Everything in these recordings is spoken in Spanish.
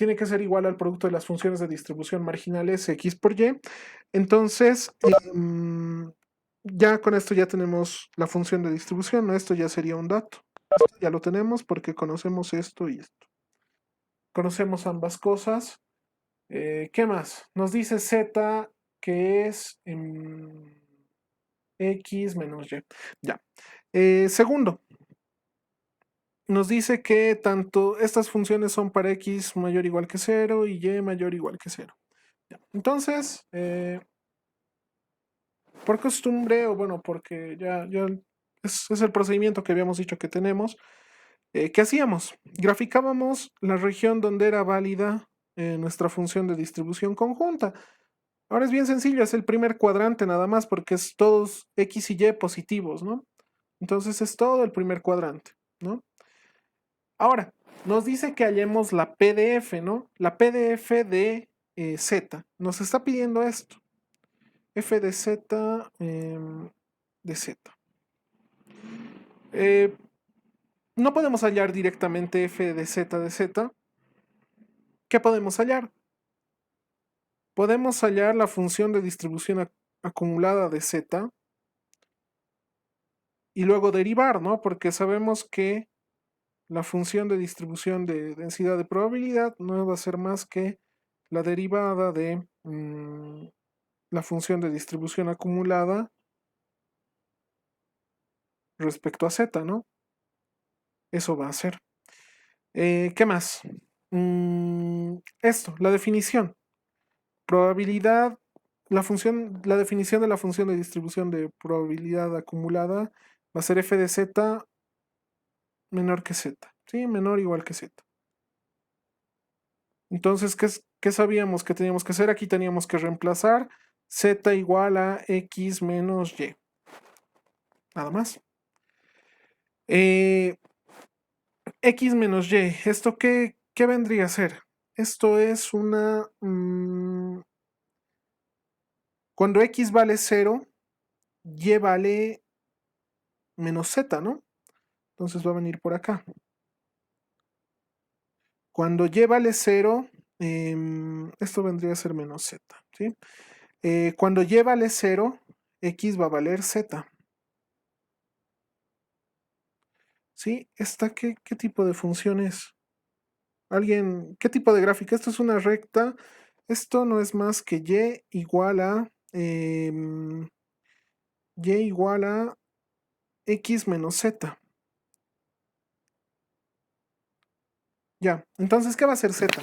tiene que ser igual al producto de las funciones de distribución marginales x por y. Entonces, ya con esto ya tenemos la función de distribución, ¿no? Esto ya sería un dato. Esto ya lo tenemos porque conocemos esto y esto. Conocemos ambas cosas. ¿Qué más? Nos dice z que es x menos y. Ya. Segundo, nos dice que tanto estas funciones son para x mayor o igual que 0 y y mayor o igual que 0. Ya. Entonces, por costumbre, o bueno, porque ya es el procedimiento que habíamos dicho que tenemos, ¿qué hacíamos? Graficábamos la región donde era válida nuestra función de distribución conjunta. Ahora es bien sencillo, es el primer cuadrante nada más, porque es todos x y y positivos, ¿no? Entonces es todo el primer cuadrante, ¿no? Ahora, nos dice que hallemos la PDF, ¿no? La PDF de Z. Nos está pidiendo esto. F de Z de Z. Eh, no podemos hallar directamente F de Z de Z. ¿Qué podemos hallar? Podemos hallar la función de distribución acumulada de Z y luego derivar, ¿no? Porque sabemos que la función de distribución de densidad de probabilidad no va a ser más que la derivada de la función de distribución acumulada respecto a Z, ¿no? Eso va a ser. ¿Qué más? Esto, la definición. Probabilidad, la definición de la función de distribución de probabilidad acumulada va a ser f de z menor que z, ¿sí? Menor o igual que z. Entonces, ¿qué sabíamos que teníamos que hacer? Aquí teníamos que reemplazar z igual a x menos y. Nada más. X menos y, ¿esto qué vendría a ser? Esto es una... cuando x vale 0, y vale menos z, ¿no? Entonces va a venir por acá. Cuando y vale 0, esto vendría a ser menos z, ¿sí? Cuando y vale 0, x va a valer z. ¿Sí? ¿Esta qué tipo de función es? ¿Qué tipo de gráfica? Esto es una recta. Esto no es más que y igual a x menos z. Ya, entonces, ¿qué va a ser z?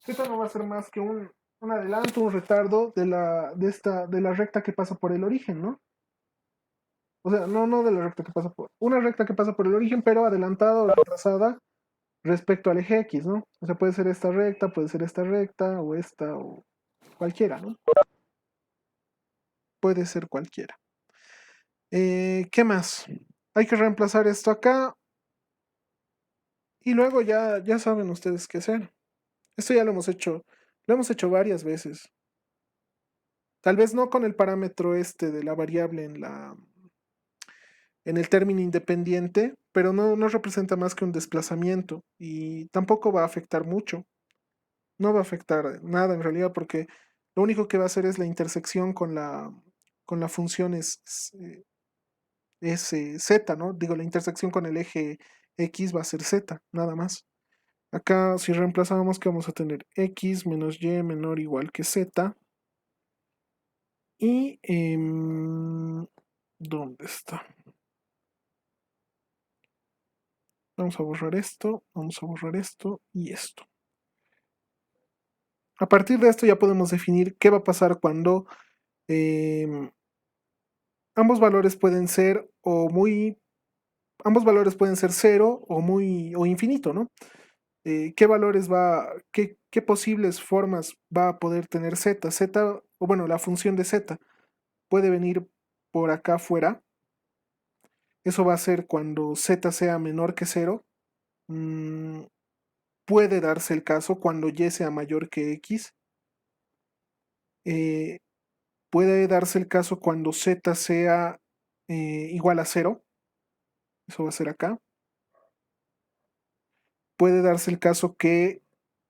Z no va a ser más que un adelanto, un retardo de la recta que pasa por el origen, ¿no? O sea, no de la recta que pasa por... Una recta que pasa por el origen, pero adelantada o retrasada respecto al eje X, ¿no? O sea, puede ser esta recta, o esta, o cualquiera, ¿no? Puede ser cualquiera. ¿Qué más? Hay que reemplazar esto acá y luego ya saben ustedes qué hacer. Esto ya lo hemos hecho varias veces. Tal vez no con el parámetro este de la variable en el término independiente, pero no representa más que un desplazamiento y tampoco va a afectar mucho. No va a afectar nada en realidad porque lo único que va a hacer es la intersección con la función z, ¿no? Digo, la intersección con el eje x va a ser z, nada más. Acá si reemplazamos que vamos a tener x menos y menor o igual que z. Y ¿dónde está? Vamos a borrar esto, vamos a borrar esto y esto. A partir de esto ya podemos definir qué va a pasar cuando ambos valores pueden ser ambos valores pueden ser cero o infinito, ¿no? ¿Qué valores qué posibles formas va a poder tener z? Z, o bueno, la función de z puede venir por acá afuera. Eso va a ser cuando z sea menor que cero. Mm, puede darse el caso cuando y sea mayor que x. Eh, puede darse el caso cuando z sea igual a cero. Eso va a ser acá. Puede darse el caso que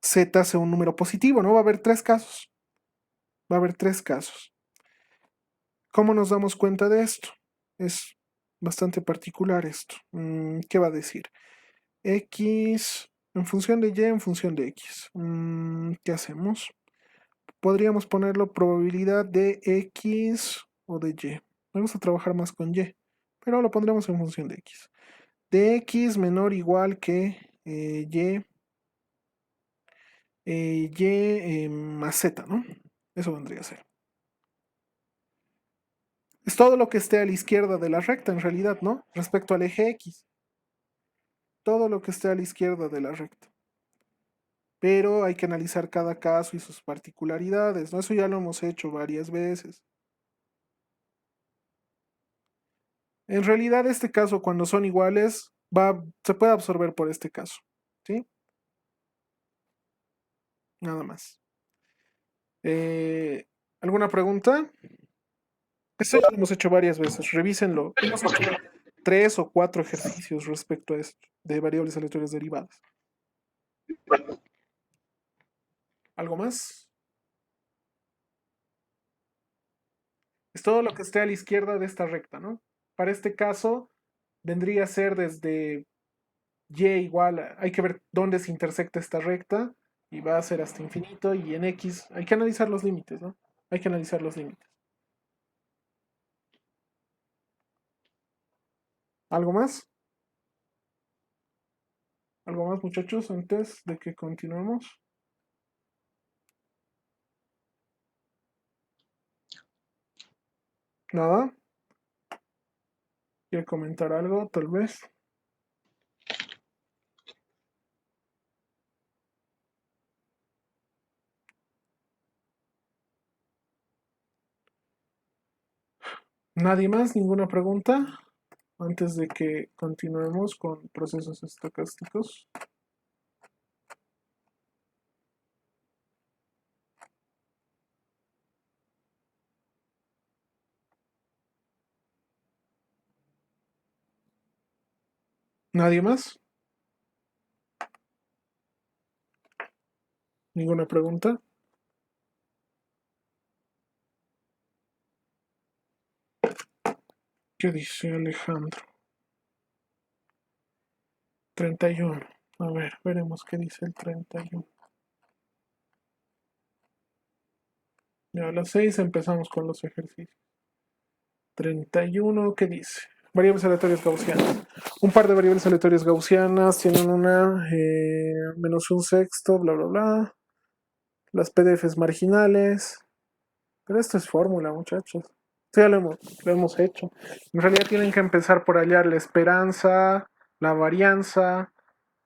z sea un número positivo, ¿no? Va a haber tres casos. Va a haber tres casos. ¿Cómo nos damos cuenta de esto? Es bastante particular esto. ¿Qué va a decir? X en función de Y en función de X. ¿Qué hacemos? Podríamos ponerlo probabilidad de X o de Y. Me gusta trabajar más con Y, pero lo pondremos en función de X. De X menor o igual que Y más Z, ¿no? Eso vendría a ser. Es todo lo que esté a la izquierda de la recta, en realidad, ¿no? Respecto al eje X. Todo lo que esté a la izquierda de la recta. Pero hay que analizar cada caso y sus particularidades, ¿no? Eso ya lo hemos hecho varias veces. En realidad, este caso, cuando son iguales, se puede absorber por este caso, ¿sí? Nada más. Eh, ¿Alguna pregunta? Esto ya lo hemos hecho varias veces, revísenlo. Hemos hecho 3 o 4 ejercicios respecto a esto, de variables aleatorias derivadas. ¿Algo más? Es todo lo que esté a la izquierda de esta recta, ¿no? Para este caso, vendría a ser desde y igual, hay que ver dónde se intersecta esta recta y va a ser hasta infinito y en x hay que analizar los límites, ¿no? Hay que analizar los límites. ¿Algo más? ¿Algo más, muchachos, antes de que continuemos? ¿Nada? ¿Quiere comentar algo, tal vez? ¿Nadie más? ¿Ninguna pregunta? Antes de que continuemos con procesos estocásticos. ¿Nadie más? ¿Ninguna pregunta? ¿Qué dice Alejandro? 31. A ver, veremos qué dice el 31. Ya a las 6 empezamos con los ejercicios. 31, ¿qué dice? Variables aleatorias gaussianas. Un par de variables aleatorias gaussianas tienen una menos un sexto, bla, bla, bla. Las PDFs marginales. Pero esto es fórmula, muchachos. Sí, ya lo hemos hecho. En realidad tienen que empezar por hallar la esperanza, la varianza.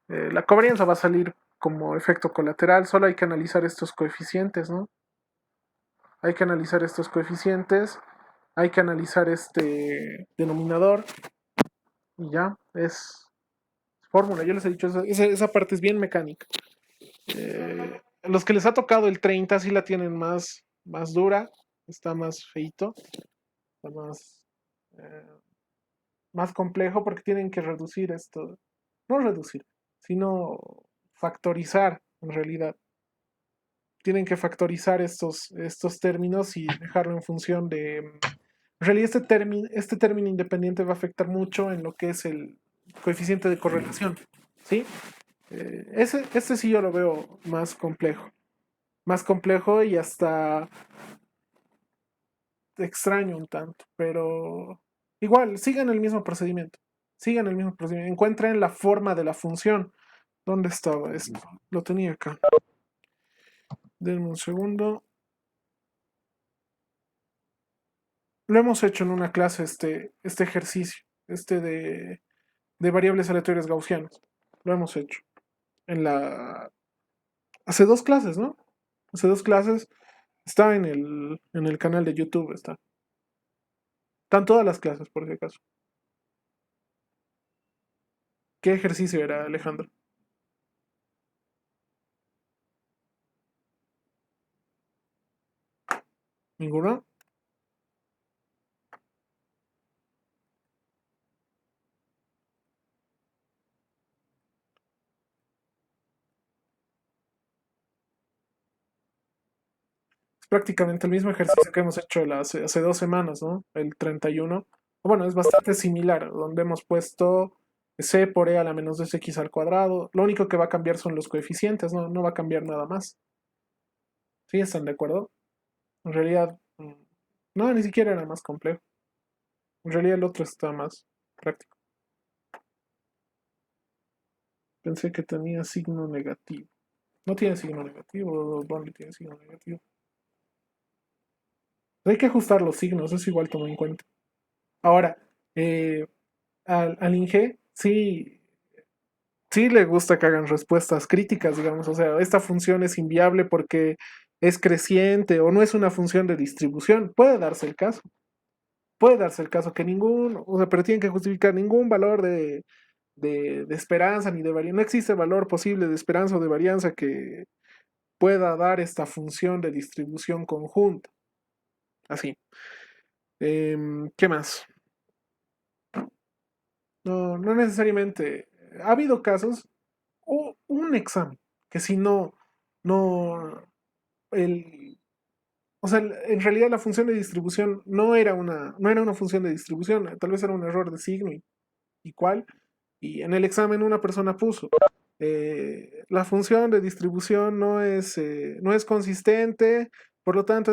La covarianza va a salir como efecto colateral. Solo hay que analizar estos coeficientes, ¿no? Hay que analizar estos coeficientes. Hay que analizar este denominador. Y ya, es fórmula. Yo les he dicho, esa parte es bien mecánica. Los que les ha tocado el 30 sí la tienen más dura. Está más feito. Está eh, más complejo porque tienen que reducir esto. No reducir, sino factorizar en realidad. Tienen que factorizar estos términos y dejarlo en función de... En realidad este término independiente va a afectar mucho en lo que es el coeficiente de correlación. ¿Sí? Este sí yo lo veo más complejo. Más complejo y hasta extraño un tanto. Pero igual, sigan el mismo procedimiento. Sigan el mismo procedimiento. Encuentren la forma de la función. ¿Dónde estaba esto? Lo tenía acá. Denme un segundo. Lo hemos hecho en una clase este ejercicio, de variables aleatorias gaussianas. Lo hemos hecho. En la. Hace 2 clases, ¿no? Hace 2 clases. Está en el canal de YouTube, está. Están todas las clases, por si acaso. ¿Qué ejercicio era, Alejandro? ¿Ninguno? prácticamente el mismo ejercicio que hemos hecho hace 2 semanas, ¿no? El 31. Bueno, es bastante similar, donde hemos puesto c por e a la menos 2x al cuadrado. Lo único que va a cambiar son los coeficientes, ¿no? No va a cambiar nada más. ¿Sí están de acuerdo? En realidad, no, ni siquiera era más complejo. En realidad el otro está más práctico. Pensé que tenía signo negativo. No tiene signo negativo, Bonnie tiene signo negativo. Hay que ajustar los signos, eso igual tomo en cuenta. Ahora, eh, al Inge sí le gusta que hagan respuestas críticas, digamos. O sea, esta función es inviable porque es creciente o no es una función de distribución. Puede darse el caso. Puede darse el caso que o sea, pero tienen que justificar ningún valor de esperanza ni de varianza. No existe valor posible de esperanza o de varianza que pueda dar esta función de distribución conjunta. Así. ¿Qué más? No, no necesariamente. Ha habido casos, o un examen, que si no, el, o sea, en realidad la función de distribución no era una función de distribución, tal vez era un error de signo y cuál, y en el examen una persona puso, la función de distribución no es consistente, por lo tanto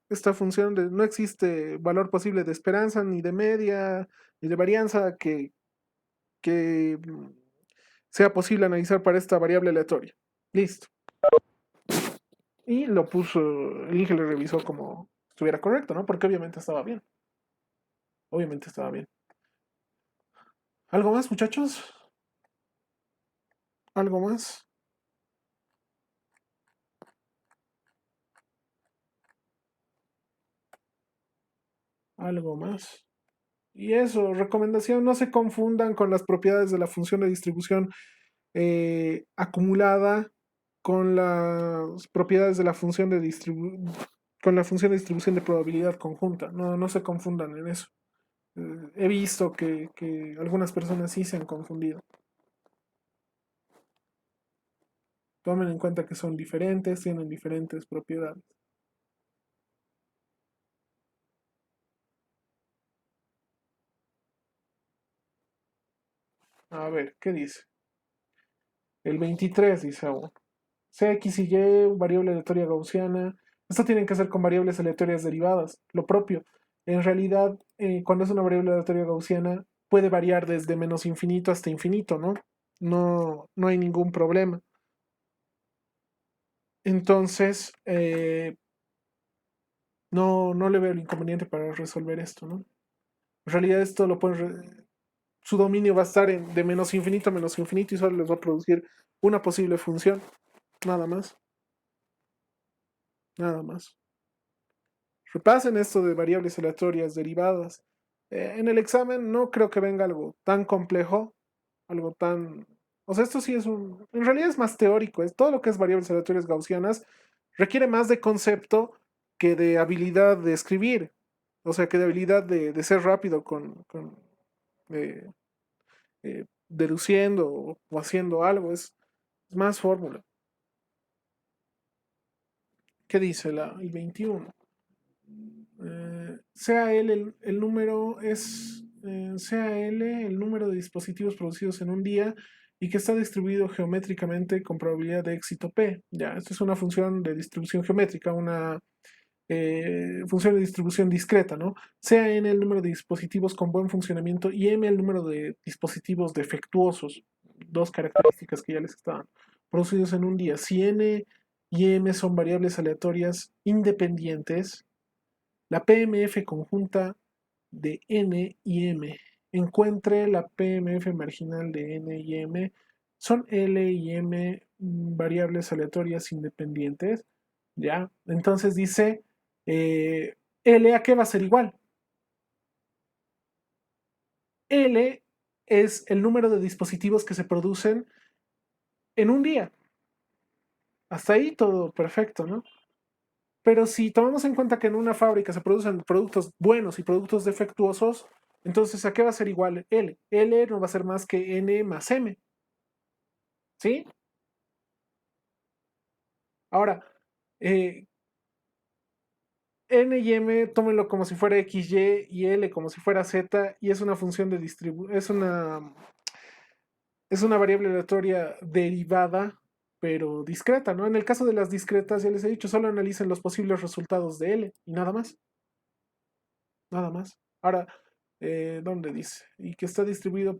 esta función no existe valor posible de esperanza, ni de media, ni de varianza que sea posible analizar para esta variable aleatoria. Listo. Y lo puso, el Inge le revisó como estuviera correcto, ¿no? Porque obviamente estaba bien. Obviamente estaba bien. ¿Algo más, muchachos? ¿Algo más? ¿Algo más? Y eso, recomendación, no se confundan con las propiedades de la función de distribución acumulada con las propiedades de la función con la función de distribución de probabilidad conjunta. No, no se confundan en eso. He visto que algunas personas sí se han confundido. Tomen en cuenta que son diferentes, tienen diferentes propiedades. A ver, ¿qué dice? El 23 dice aún. X y Y, variable aleatoria gaussiana. Esto tienen que ser con variables aleatorias derivadas, lo propio. En realidad, cuando es una variable aleatoria gaussiana, puede variar desde menos infinito hasta infinito, ¿no? No, no hay ningún problema. Entonces, no le veo el inconveniente para resolver esto, ¿no? En realidad esto su dominio va a estar de menos infinito a menos infinito y solo les va a producir una posible función. Nada más. Nada más. Repasen esto de variables aleatorias derivadas. En el examen no creo que venga algo tan complejo, algo tan... O sea, esto sí es En realidad es más teórico, es todo lo que es variables aleatorias gaussianas requiere más de concepto que de habilidad de escribir. O sea, que de habilidad de ser rápido con eh, deduciendo o haciendo algo. Es más fórmula. ¿Qué dice el 21? Sea L el número sea L el número de dispositivos producidos en un día y que está distribuido geométricamente con probabilidad de éxito P. Ya, esto es una función de distribución geométrica, una función de distribución discreta, ¿no? Sea n el número de dispositivos con buen funcionamiento y m el número de dispositivos defectuosos, dos características que ya les estaban producidos en un día. Si n y m son variables aleatorias independientes, la PMF conjunta de n y m. Encuentre la PMF marginal de n y m. Son L y m variables aleatorias independientes. ¿Ya? Entonces dice, L a qué va a ser igual. L es el número de dispositivos que se producen en un día. Hasta ahí todo perfecto, ¿no? Pero si tomamos en cuenta que en una fábrica se producen productos buenos y productos defectuosos, entonces ¿a qué va a ser igual L? L no va a ser más que N más M. ¿Sí? Ahora, eh, N y M tómenlo como si fuera X, Y y L como si fuera Z y es una función de distribución, es una variable aleatoria derivada, pero discreta, ¿no? En el caso de las discretas, ya les he dicho, solo analicen los posibles resultados de L y nada más, nada más. Ahora, ¿dónde dice? Y que está distribuido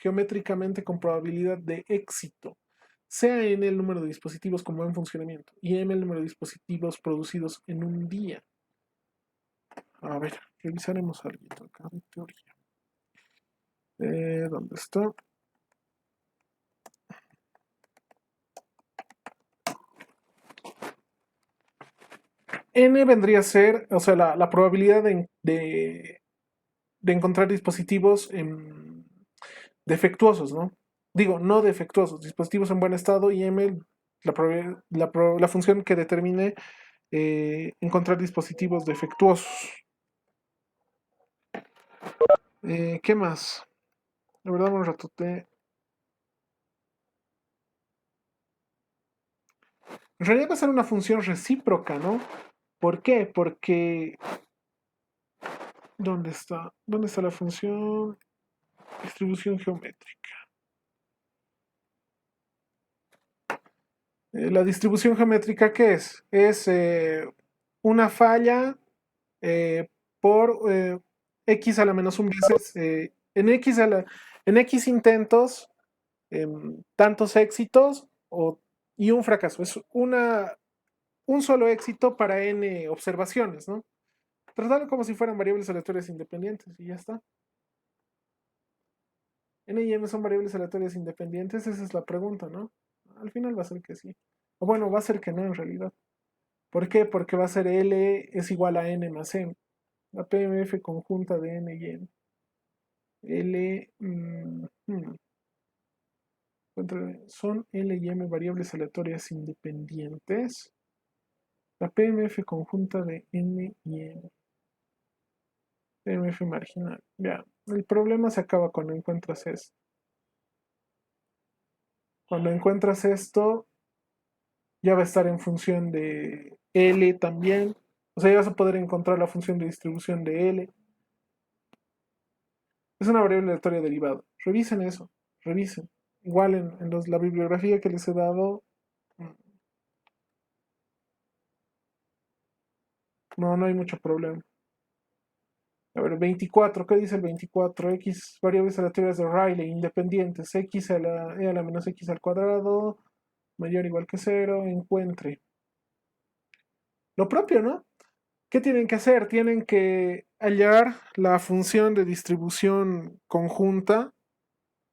geométricamente con probabilidad de éxito, sea n el número de dispositivos como en funcionamiento y m el número de dispositivos producidos en un día. A ver, revisaremos algo acá de teoría. ¿Dónde está? N vendría a ser, o sea, la probabilidad de encontrar dispositivos defectuosos, ¿no? Digo, no defectuosos, dispositivos en buen estado y M, la función que determine encontrar dispositivos defectuosos. ¿Qué más? La verdad, un ratote. En realidad va a ser una función recíproca, ¿no? ¿Por qué? Porque. ¿Dónde está? ¿Dónde está la función? Distribución geométrica. La distribución geométrica, ¿qué es? Es una falla por x a la menos un veces. En x intentos, tantos éxitos y un fracaso. Es un solo éxito para n observaciones, ¿no? Tratarlo como si fueran variables aleatorias independientes y ya está. N y M son variables aleatorias independientes, esa es la pregunta, ¿no? Al final va a ser que sí. O bueno, va a ser que no en realidad. ¿Por qué? Porque va a ser L es igual a N más M. La PMF conjunta de N y M. L. Son L y M variables aleatorias independientes. La PMF conjunta de N y M. PMF marginal. Ya. El problema se acaba cuando encuentras esto. Cuando encuentras esto, ya va a estar en función de L también. O sea, ya vas a poder encontrar la función de distribución de L. Es una variable aleatoria derivada. Revisen eso, revisen. Igual en la bibliografía que les he dado, no hay mucho problema. A ver, 24, ¿qué dice el 24? X variables aleatorias de Rayleigh independientes. X a la e a la menos x al cuadrado, mayor o igual que 0, encuentre. Lo propio, ¿no? ¿Qué tienen que hacer? Tienen que hallar la función de distribución conjunta.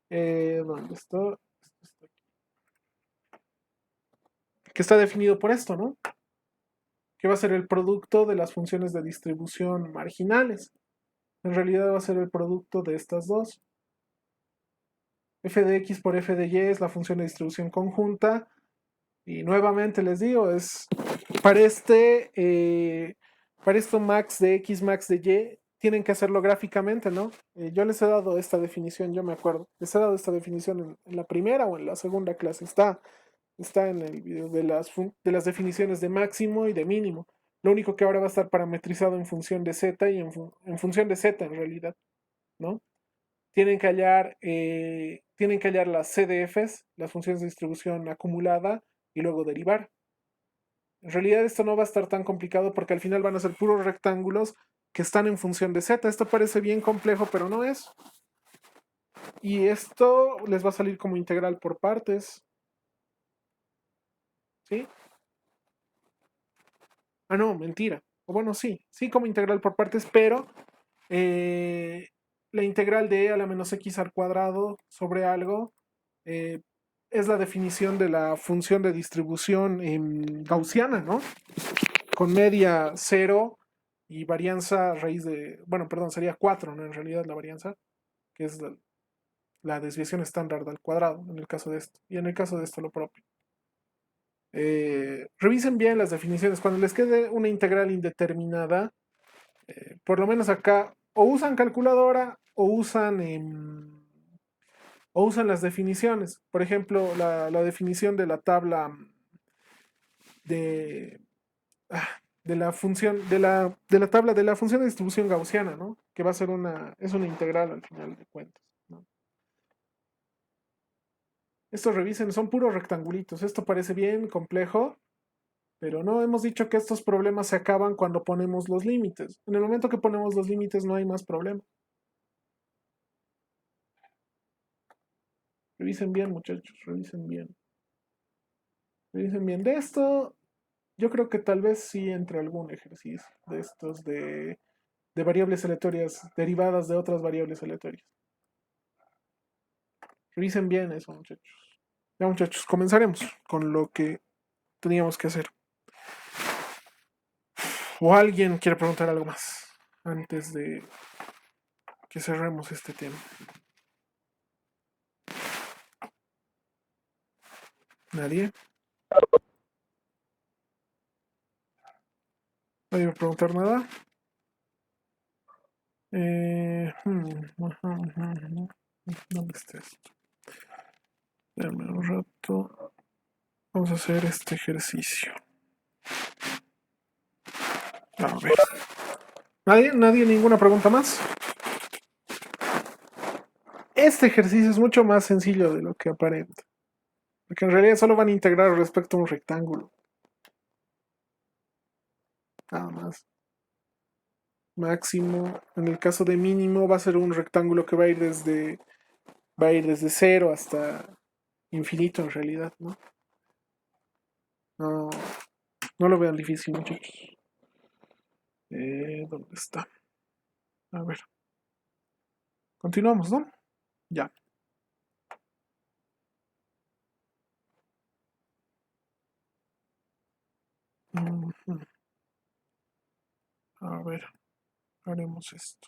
¿Dónde está? Que está definido por esto, ¿no? Que va a ser el producto de las funciones de distribución marginales. En realidad va a ser el producto de estas dos. F de x por f de y es la función de distribución conjunta. Y nuevamente les digo, es para para esto max de x, max de y, tienen que hacerlo gráficamente, ¿no? Yo les he dado esta definición, yo me acuerdo. Les he dado esta definición en la primera o en la segunda clase. Está en el video de las definiciones de máximo y de mínimo. Lo único que ahora va a estar parametrizado en función de z y en función de z en realidad, ¿no? Tienen que hallar las CDFs, las funciones de distribución acumulada, y luego derivar. En realidad esto no va a estar tan complicado porque al final van a ser puros rectángulos que están en función de z. Esto parece bien complejo, pero no es. Y esto les va a salir como integral por partes. ¿Sí? Ah, no, mentira. O bueno, sí como integral por partes, pero eh, la integral de e a la menos x al cuadrado sobre algo eh, es la definición de la función de distribución gaussiana, ¿no? Con media 0 y varianza raíz de, bueno, perdón, sería 4, ¿no? En realidad la varianza, que es la desviación estándar al cuadrado, en el caso de esto. Y en el caso de esto lo propio. Revisen bien las definiciones. Cuando les quede una integral indeterminada, por lo menos acá, o usan calculadora o usan las definiciones. Por ejemplo, la definición de la tabla de... de la función, de la tabla de la función de distribución gaussiana, ¿no? Que va a ser es una integral al final de cuentas, ¿no? Estos revisen, son puros rectangulitos. Esto parece bien complejo, pero no hemos dicho que estos problemas se acaban cuando ponemos los límites. En el momento que ponemos los límites no hay más problema. Revisen bien, muchachos, revisen bien. Revisen bien. De esto, yo creo que tal vez sí entre algún ejercicio de estos de variables aleatorias derivadas de otras variables aleatorias. Revisen bien eso, muchachos. Ya, muchachos, comenzaremos con lo que teníamos que hacer. ¿O alguien quiere preguntar algo más antes de que cerremos este tema? ¿Nadie? ¿Nadie va a preguntar nada? ¿Dónde está esto? Dame un rato. Vamos a hacer este ejercicio. A ver. ¿Nadie? ¿Nadie? ¿Ninguna pregunta más? Este ejercicio es mucho más sencillo de lo que aparenta. Porque en realidad solo van a integrar respecto a un rectángulo. Nada más. Máximo. En el caso de mínimo va a ser un rectángulo que va a ir desde cero hasta infinito en realidad, ¿no? No, no lo vean difícil, muchachos. ¿Dónde está? A ver. Continuamos, ¿no? Ya. Ujú. A ver, haremos esto.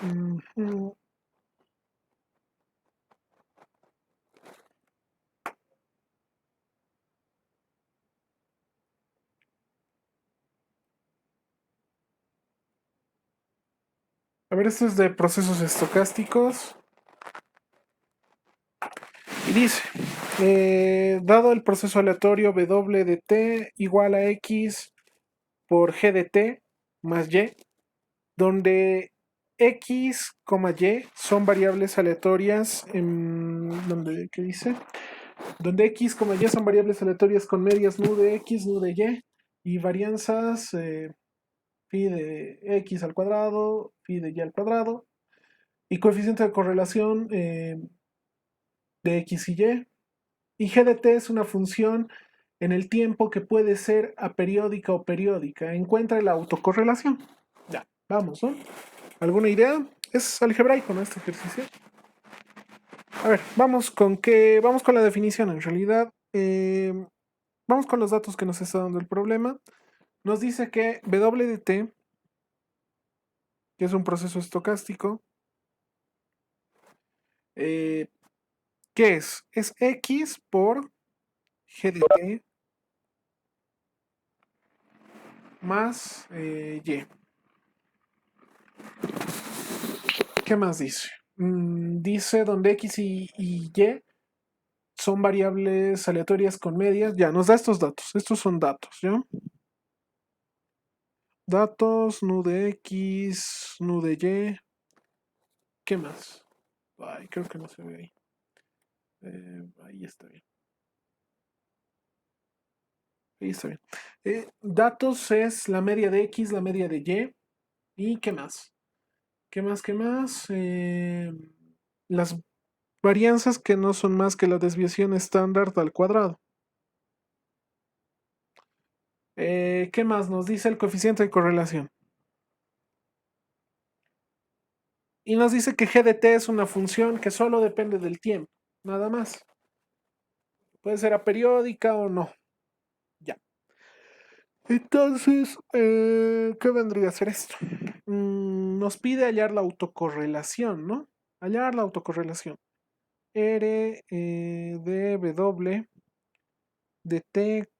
Ujú. A ver, esto es de procesos estocásticos. Y dice, dado el proceso aleatorio W de t igual a X por G de t más Y, donde X, Y son variables aleatorias, donde, ¿qué dice? Donde X, Y son variables aleatorias con medias nu de X, nu de y varianzas phi de X al cuadrado, phi de Y al cuadrado, y coeficiente de correlación de X y Y. Y G de T es una función en el tiempo que puede ser aperiódica o periódica. Encuentra la autocorrelación. Ya, vamos, ¿no? ¿Alguna idea? Es algebraico, ¿no? Este ejercicio. A ver, vamos con la definición en realidad. Vamos con los datos que nos está dando el problema. Nos dice que W de T, que es un proceso estocástico, eh, ¿qué es? Es X por G de T más Y. ¿Qué más dice? Dice donde X y Y son variables aleatorias con medias. Ya, nos da estos datos. Estos son datos, ¿ya? Datos, nu de X, nu de Y. ¿Qué más? Ay, creo que no se ve ahí. Ahí está bien. Ahí está bien. Datos es la media de X, la media de Y. ¿Y qué más? ¿Qué más? ¿Qué más? Las varianzas que no son más que la desviación estándar al cuadrado. ¿Qué más nos dice el coeficiente de correlación? Y nos dice que G de t es una función que solo depende del tiempo, nada más. Puede ser aperiódica o no. Ya. Entonces, ¿qué vendría a ser esto? Nos pide hallar la autocorrelación, ¿no? Hallar la autocorrelación. R de W de t,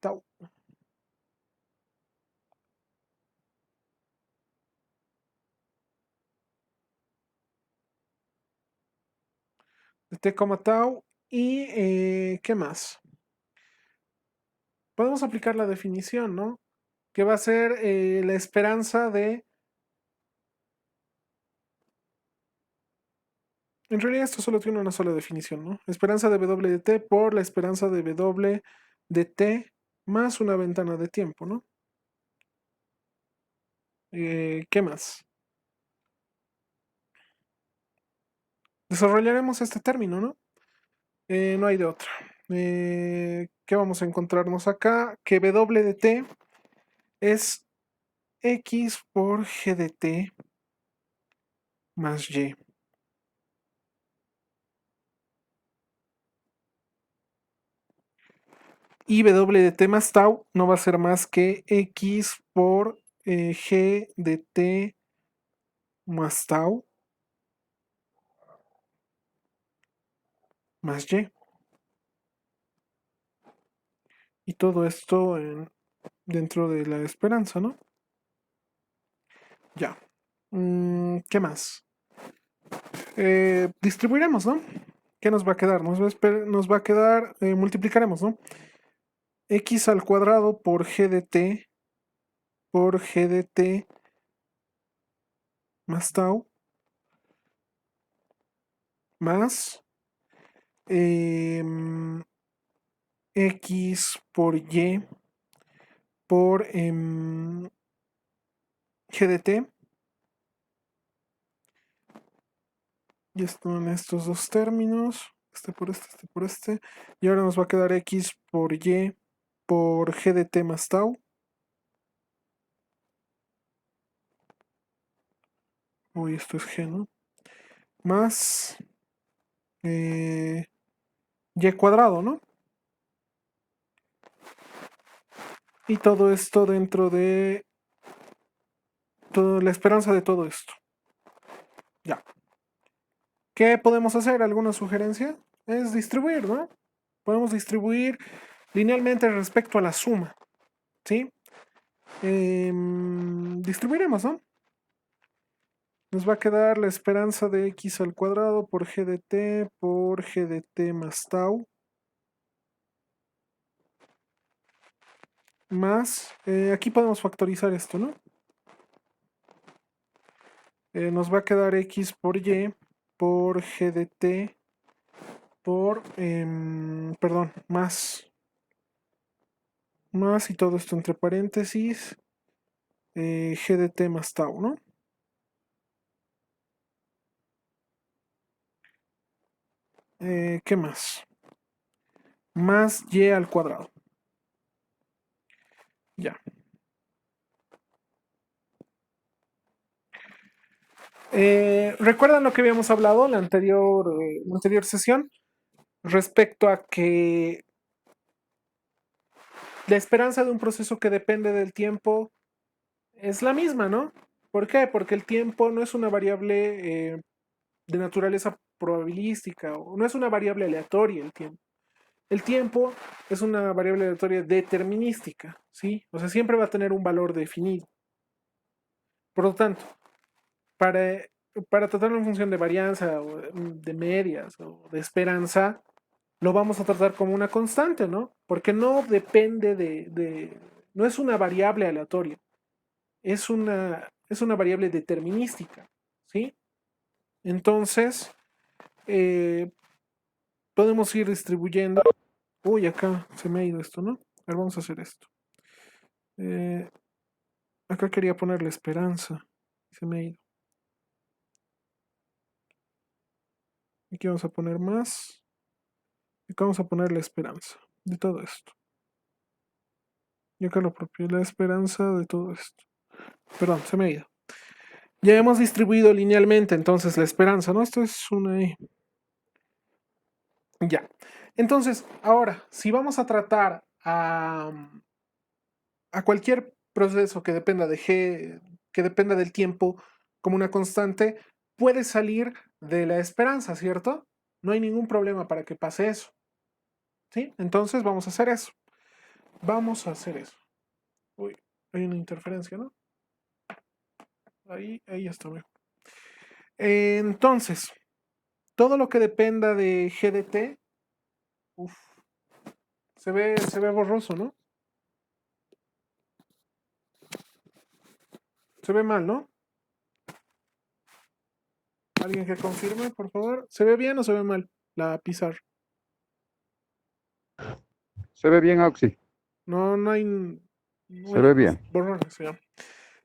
tau. de t, tau. Y, ¿qué más? Podemos aplicar la definición, ¿no? Que va a ser la esperanza de... En realidad esto solo tiene una sola definición, ¿no? Esperanza de W de t por la esperanza de W de t más una ventana de tiempo, ¿no? ¿Qué más? Desarrollaremos este término, ¿no? No hay de otra. ¿Qué vamos a encontrarnos acá? Que W de t es x por g de t más y. Y W de t más tau no va a ser más que x por g de t más tau más y. Y todo esto dentro de la esperanza, ¿no? Ya. ¿Qué más? Distribuiremos, ¿no? ¿Qué nos va a quedar? Nos va a quedar, multiplicaremos, ¿no? X al cuadrado por g de t por g de t más tau más x por y por g de t. Y están estos dos términos, este por este, este por este. Y ahora nos va a quedar x por y por g de t más tau. Uy, esto es g, ¿no? Más y cuadrado, ¿no? Y todo esto dentro de toda la esperanza de todo esto. Ya. ¿Qué podemos hacer? ¿Alguna sugerencia? Es distribuir, ¿no? Podemos distribuir linealmente respecto a la suma, ¿sí? Distribuiremos, ¿no? Nos va a quedar la esperanza de x al cuadrado por g de t por g de t más tau. Más, aquí podemos factorizar esto, ¿no? Nos va a quedar x por y por g de t por, perdón, más y todo esto entre paréntesis, g de t más tau, ¿no? ¿Qué más? Más y al cuadrado. Ya. ¿Recuerdan lo que habíamos hablado en la anterior sesión? Respecto a que la esperanza de un proceso que depende del tiempo es la misma, ¿no? ¿Por qué? Porque el tiempo no es una variable de naturaleza probabilística o no es una variable aleatoria el tiempo. El tiempo es una variable aleatoria determinística, ¿sí? O sea, siempre va a tener un valor definido. Por lo tanto, para, para tratarlo en función de varianza o de medias o de esperanza, lo vamos a tratar como una constante, ¿no? Porque no depende no es una variable aleatoria, es una variable determinística, ¿sí? Entonces, eh, podemos ir distribuyendo. Uy, acá se me ha ido esto, ¿no? A ver, vamos a hacer esto. Eh, acá quería ponerle esperanza. Se me ha ido. Aquí vamos a poner más. Y acá vamos a poner la esperanza de todo esto. Y acá lo propio, la esperanza de todo esto. Perdón, se me ha ido. Ya hemos distribuido linealmente entonces la esperanza, ¿no? Esto es una... Ya. Entonces, ahora, si vamos a tratar a cualquier proceso que dependa de G, que dependa del tiempo como una constante, puede salir de la esperanza, ¿cierto? No hay ningún problema para que pase eso. ¿Sí? Entonces vamos a hacer eso. Vamos a hacer eso. Uy, hay una interferencia, ¿no? Ahí está mejor. Entonces, todo lo que dependa de GDT, uf, se ve borroso, ¿no? Se ve mal, ¿no? ¿Alguien que confirme, por favor? ¿Se ve bien o se ve mal la pizarra? Se ve bien, Auxi. No, no Se hay ve unos bien. borrones, ya.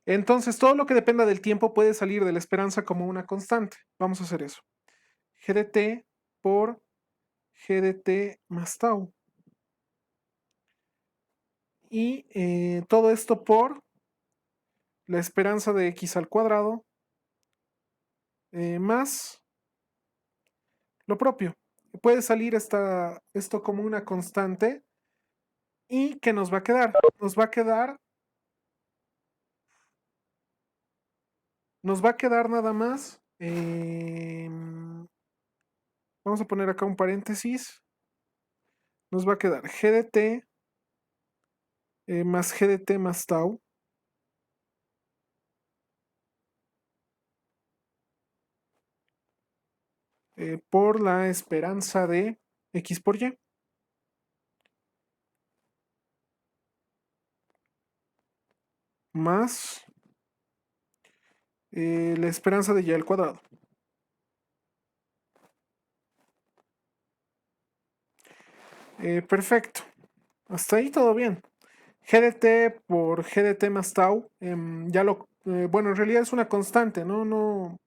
Entonces, todo lo que dependa del tiempo puede salir de la esperanza como una constante. Vamos a hacer eso. GDT por GDT más tau. Y todo esto por la esperanza de x al cuadrado más lo propio. Puede salir esto como una constante. ¿Y qué nos va a quedar? Nos va a quedar nada más. Vamos a poner acá un paréntesis. Nos va a quedar GDT más GDT más tau por la esperanza de x por y más la esperanza de y al cuadrado. Perfecto. Hasta ahí todo bien. GDT por GDT más tau, bueno, en realidad es una constante, ¿no? No,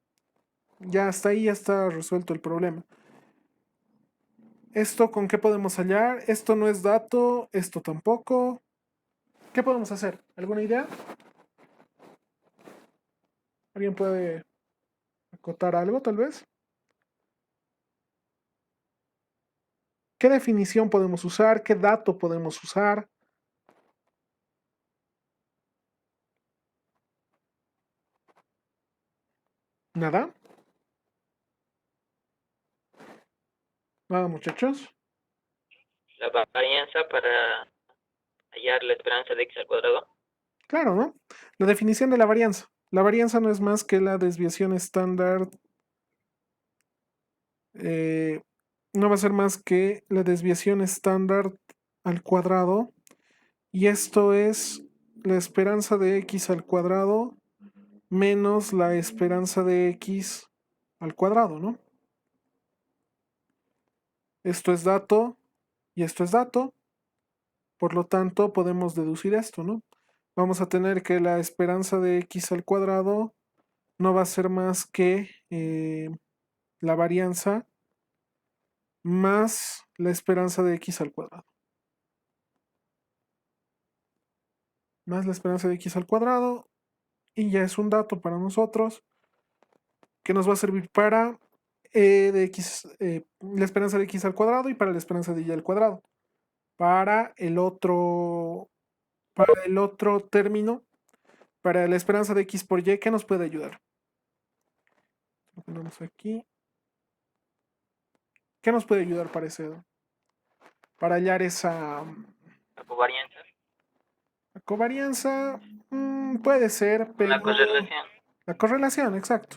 ya hasta ahí ya está resuelto el problema. ¿Esto con qué podemos hallar? Esto no es dato, esto tampoco. ¿Qué podemos hacer? ¿Alguna idea? ¿Alguien puede acotar algo, tal vez? ¿Qué definición podemos usar? ¿Qué dato podemos usar? ¿Nada? ¿Nada, muchachos? La varianza para hallar la esperanza de x al cuadrado. Claro, ¿no? La definición de la varianza. La varianza no es más que la desviación estándar. eh, no va a ser más que la desviación estándar al cuadrado. Y esto es la esperanza de x al cuadrado menos la esperanza de x al cuadrado, ¿no? Esto es dato y esto es dato. Por lo tanto, podemos deducir esto, ¿no? Vamos a tener que la esperanza de x al cuadrado no va a ser más que la varianza más la esperanza de x al cuadrado. Más la esperanza de x al cuadrado. Y ya es un dato para nosotros que nos va a servir para la esperanza de x al cuadrado y para la esperanza de y al cuadrado. Para el otro término, para la esperanza de x por y, ¿qué nos puede ayudar? Lo ponemos aquí. ¿Qué nos puede ayudar para hallar esa La covarianza. covarianza? Puede ser, Una pero correlación. la correlación, exacto.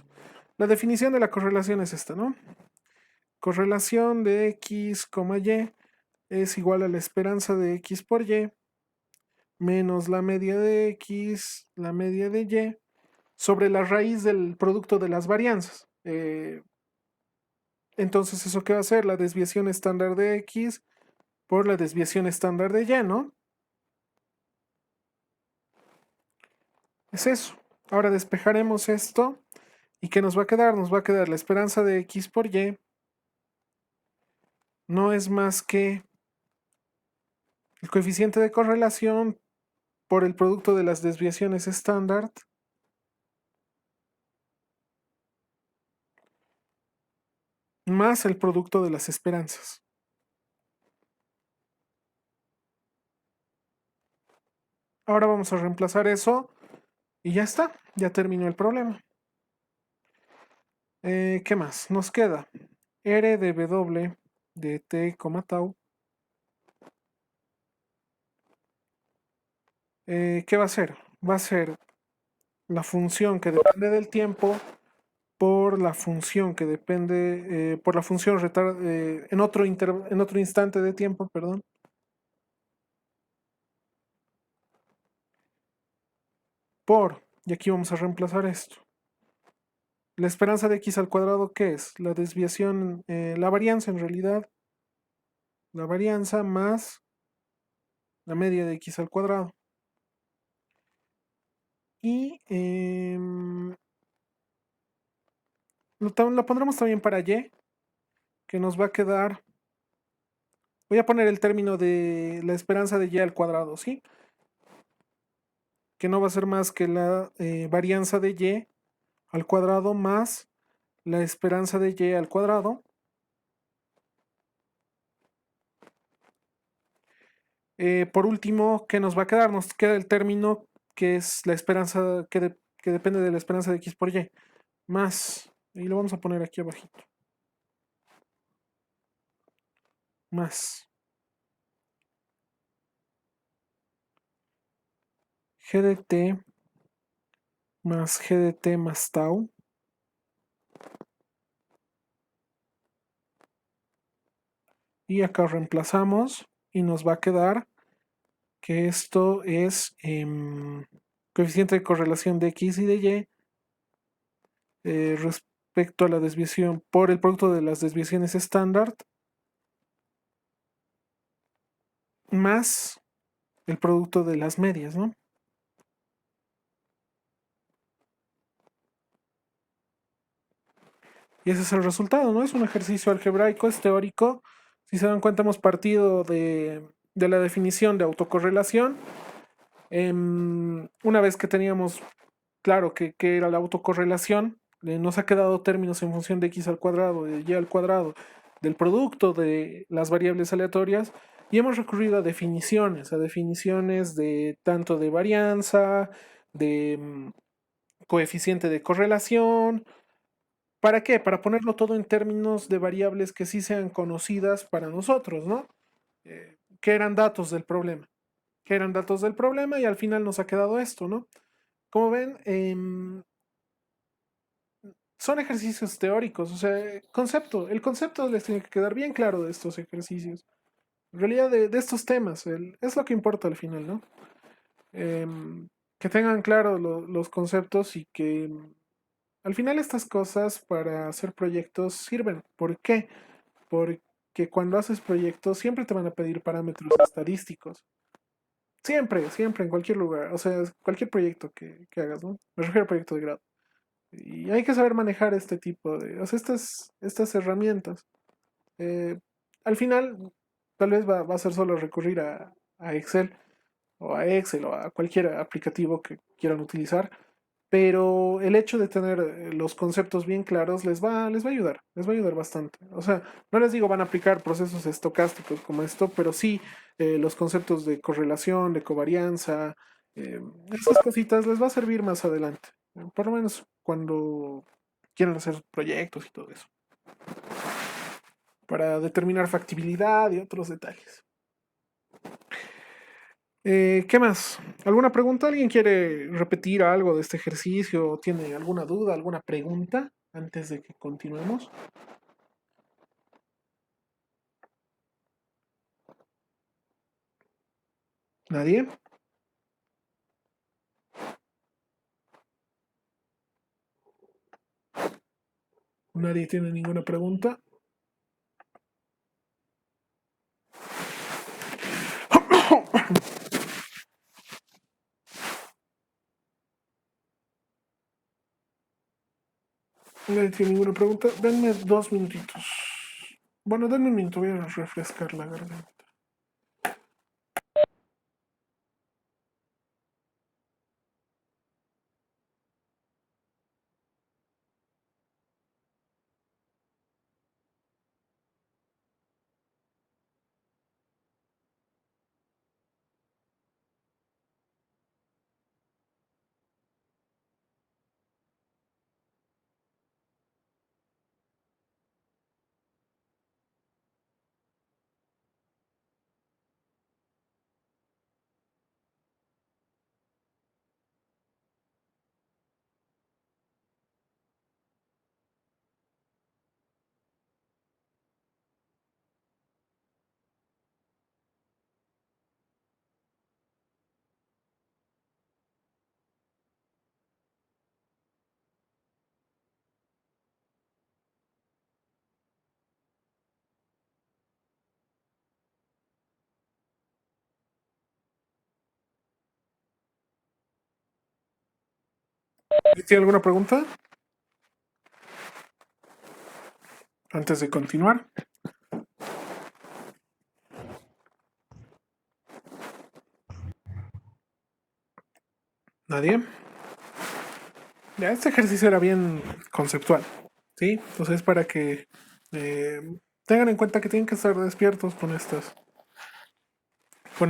La definición de la correlación es esta, ¿no? Correlación de x, y es igual a la esperanza de x por y menos la media de x, la media de y, sobre la raíz del producto de las varianzas. Entonces, ¿eso qué va a ser? La desviación estándar de x por la desviación estándar de y, ¿no? Es eso. Ahora despejaremos esto. ¿Y qué nos va a quedar? Nos va a quedar la esperanza de x por y. No es más que el coeficiente de correlación por el producto de las desviaciones estándar más el producto de las esperanzas. Ahora vamos a reemplazar eso y ya está, ya terminó el problema. ¿Qué más? Nos queda R de W de t, tau. ¿Qué va a ser? Va a ser la función que depende del tiempo por la función que depende, por la función en otro instante de tiempo, perdón. Y aquí vamos a reemplazar esto. La esperanza de x al cuadrado, ¿qué es? La desviación, la varianza en realidad, la varianza más la media de x al cuadrado. Y lo pondremos también para y, que nos va a quedar, voy a poner el término de la esperanza de y al cuadrado, ¿sí? Que no va a ser más que la varianza de y al cuadrado más la esperanza de y al cuadrado. Por último, ¿qué nos va a quedar? Nos queda el término que es la esperanza que depende de la esperanza de x por y, más, y lo vamos a poner aquí abajito, más g de t más g de t más tau, y acá reemplazamos y nos va a quedar que esto es coeficiente de correlación de x y de y respecto a la desviación por el producto de las desviaciones estándar más el producto de las medias, ¿no? Y ese es el resultado, ¿no? Es un ejercicio algebraico, es teórico. Si se dan cuenta, hemos partido de la definición de autocorrelación. Una vez que teníamos claro que era la autocorrelación, nos ha quedado términos en función de x al cuadrado, de y al cuadrado, del producto de las variables aleatorias, y hemos recurrido a definiciones de tanto de varianza, de coeficiente de correlación. ¿Para qué? Para ponerlo todo en términos de variables que sí sean conocidas para nosotros, ¿no? Que eran datos del problema. Que eran datos del problema y al final nos ha quedado esto, ¿no? Como ven, son ejercicios teóricos, o sea, el concepto les tiene que quedar bien claro de estos ejercicios. En realidad, de estos temas, es lo que importa al final, ¿no? Que tengan claro los conceptos y que al final estas cosas para hacer proyectos sirven. ¿Por qué? Porque cuando haces proyectos siempre te van a pedir parámetros estadísticos. Siempre, siempre, en cualquier lugar. O sea, cualquier proyecto que hagas, ¿no? Me refiero a proyecto de grado. Y hay que saber manejar este tipo de, o sea, estas herramientas. Eh, Al final, tal vez va a ser solo recurrir a Excel o a Excel o a cualquier aplicativo que quieran utilizar, pero el hecho de tener los conceptos bien claros les va a ayudar bastante. O sea, no les digo van a aplicar procesos estocásticos como esto, pero sí los conceptos de correlación, de covarianza, eh, esas cositas les va a servir más adelante, por lo menos cuando quieran hacer proyectos y todo eso, para determinar factibilidad y otros detalles. ¿Qué más? ¿Alguna pregunta? ¿Alguien quiere repetir algo de este ejercicio? ¿Tiene alguna duda, alguna pregunta antes de que continuemos? ¿Nadie? ¿Nadie tiene ninguna pregunta? ¿Nadie tiene ninguna pregunta? Denme 2 minutitos. Bueno, denme un minuto, voy a refrescar la garganta. ¿Tiene alguna pregunta? Antes de continuar. ¿Nadie? Ya, este ejercicio era bien conceptual, ¿sí? Entonces para que eh, tengan en cuenta que tienen que estar despiertos con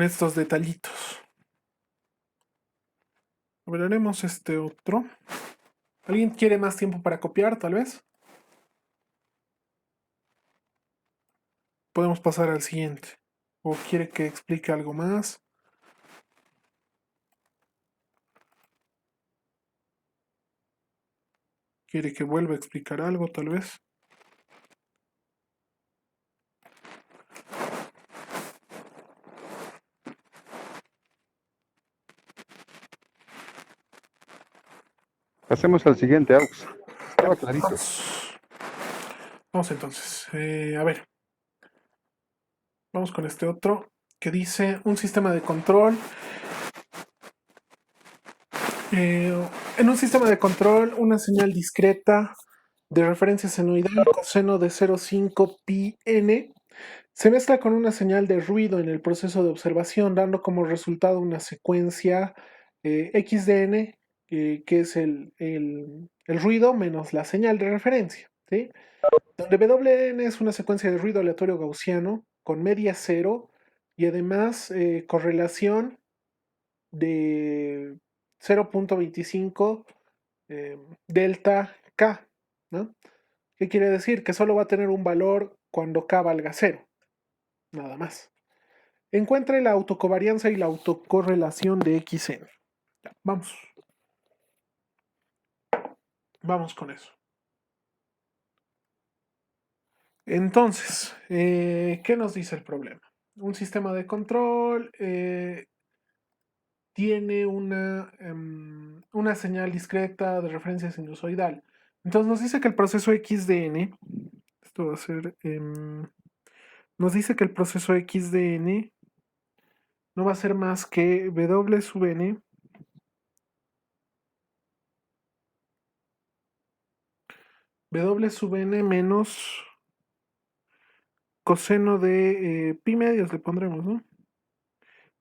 estos detallitos. Veremos este otro. ¿Alguien quiere más tiempo para copiar, tal vez? Podemos pasar al siguiente. ¿O quiere que explique algo más? ¿Quiere que vuelva a explicar algo, tal vez? Pasemos al siguiente, Aux. Estaba clarito. Vamos entonces. A ver. Vamos con este otro que dice un sistema de control. En un sistema de control, una señal discreta de referencia senoidal coseno de 0,5 pi n se mezcla con una señal de ruido en el proceso de observación, dando como resultado una secuencia XDN, que es el ruido menos la señal de referencia, ¿sí? Donde WN es una secuencia de ruido aleatorio gaussiano con media cero y además correlación de 0,25 delta K, ¿no? ¿Qué quiere decir? Que solo va a tener un valor cuando K valga cero, nada más. Encuentre la autocovarianza y la autocorrelación de XN. Ya, vamos. Vamos con eso. Entonces, ¿qué nos dice el problema? Un sistema de control tiene una señal discreta de referencia sinusoidal. Entonces nos dice que el proceso XDN, esto va a ser, nos dice que el proceso XDN no va a ser más que W sub n W sub n menos coseno de pi medios, le pondremos, ¿no?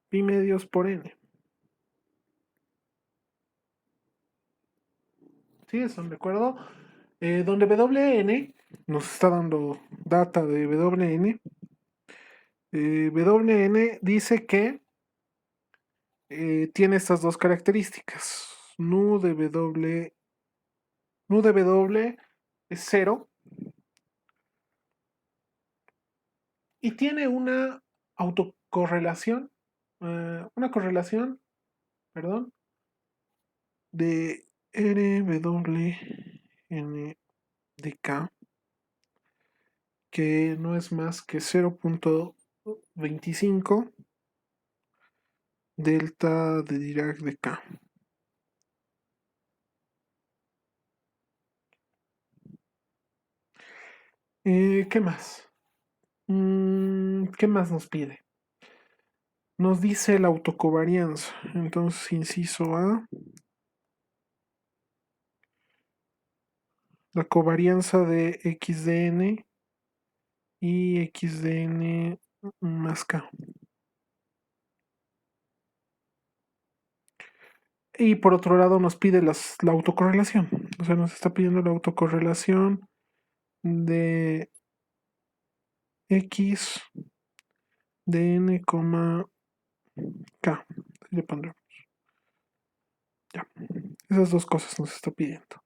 Pi medios por n. ¿Sí? ¿Están de acuerdo? Donde WN nos está dando data de WN. WN dice que tiene estas dos características. Nu de W es 0 y tiene una autocorrelación, una correlación, perdón, de RWN de K, que no es más que 0,25 delta de Dirac de K. ¿Qué más? ¿Qué más nos pide? Nos dice la autocovarianza. Entonces, inciso A, la covarianza de XDN y XDN más K. Y por otro lado nos pide la autocorrelación. O sea, nos está pidiendo la autocorrelación de X de n, K. Le pondremos. Ya. Esas dos cosas nos está pidiendo.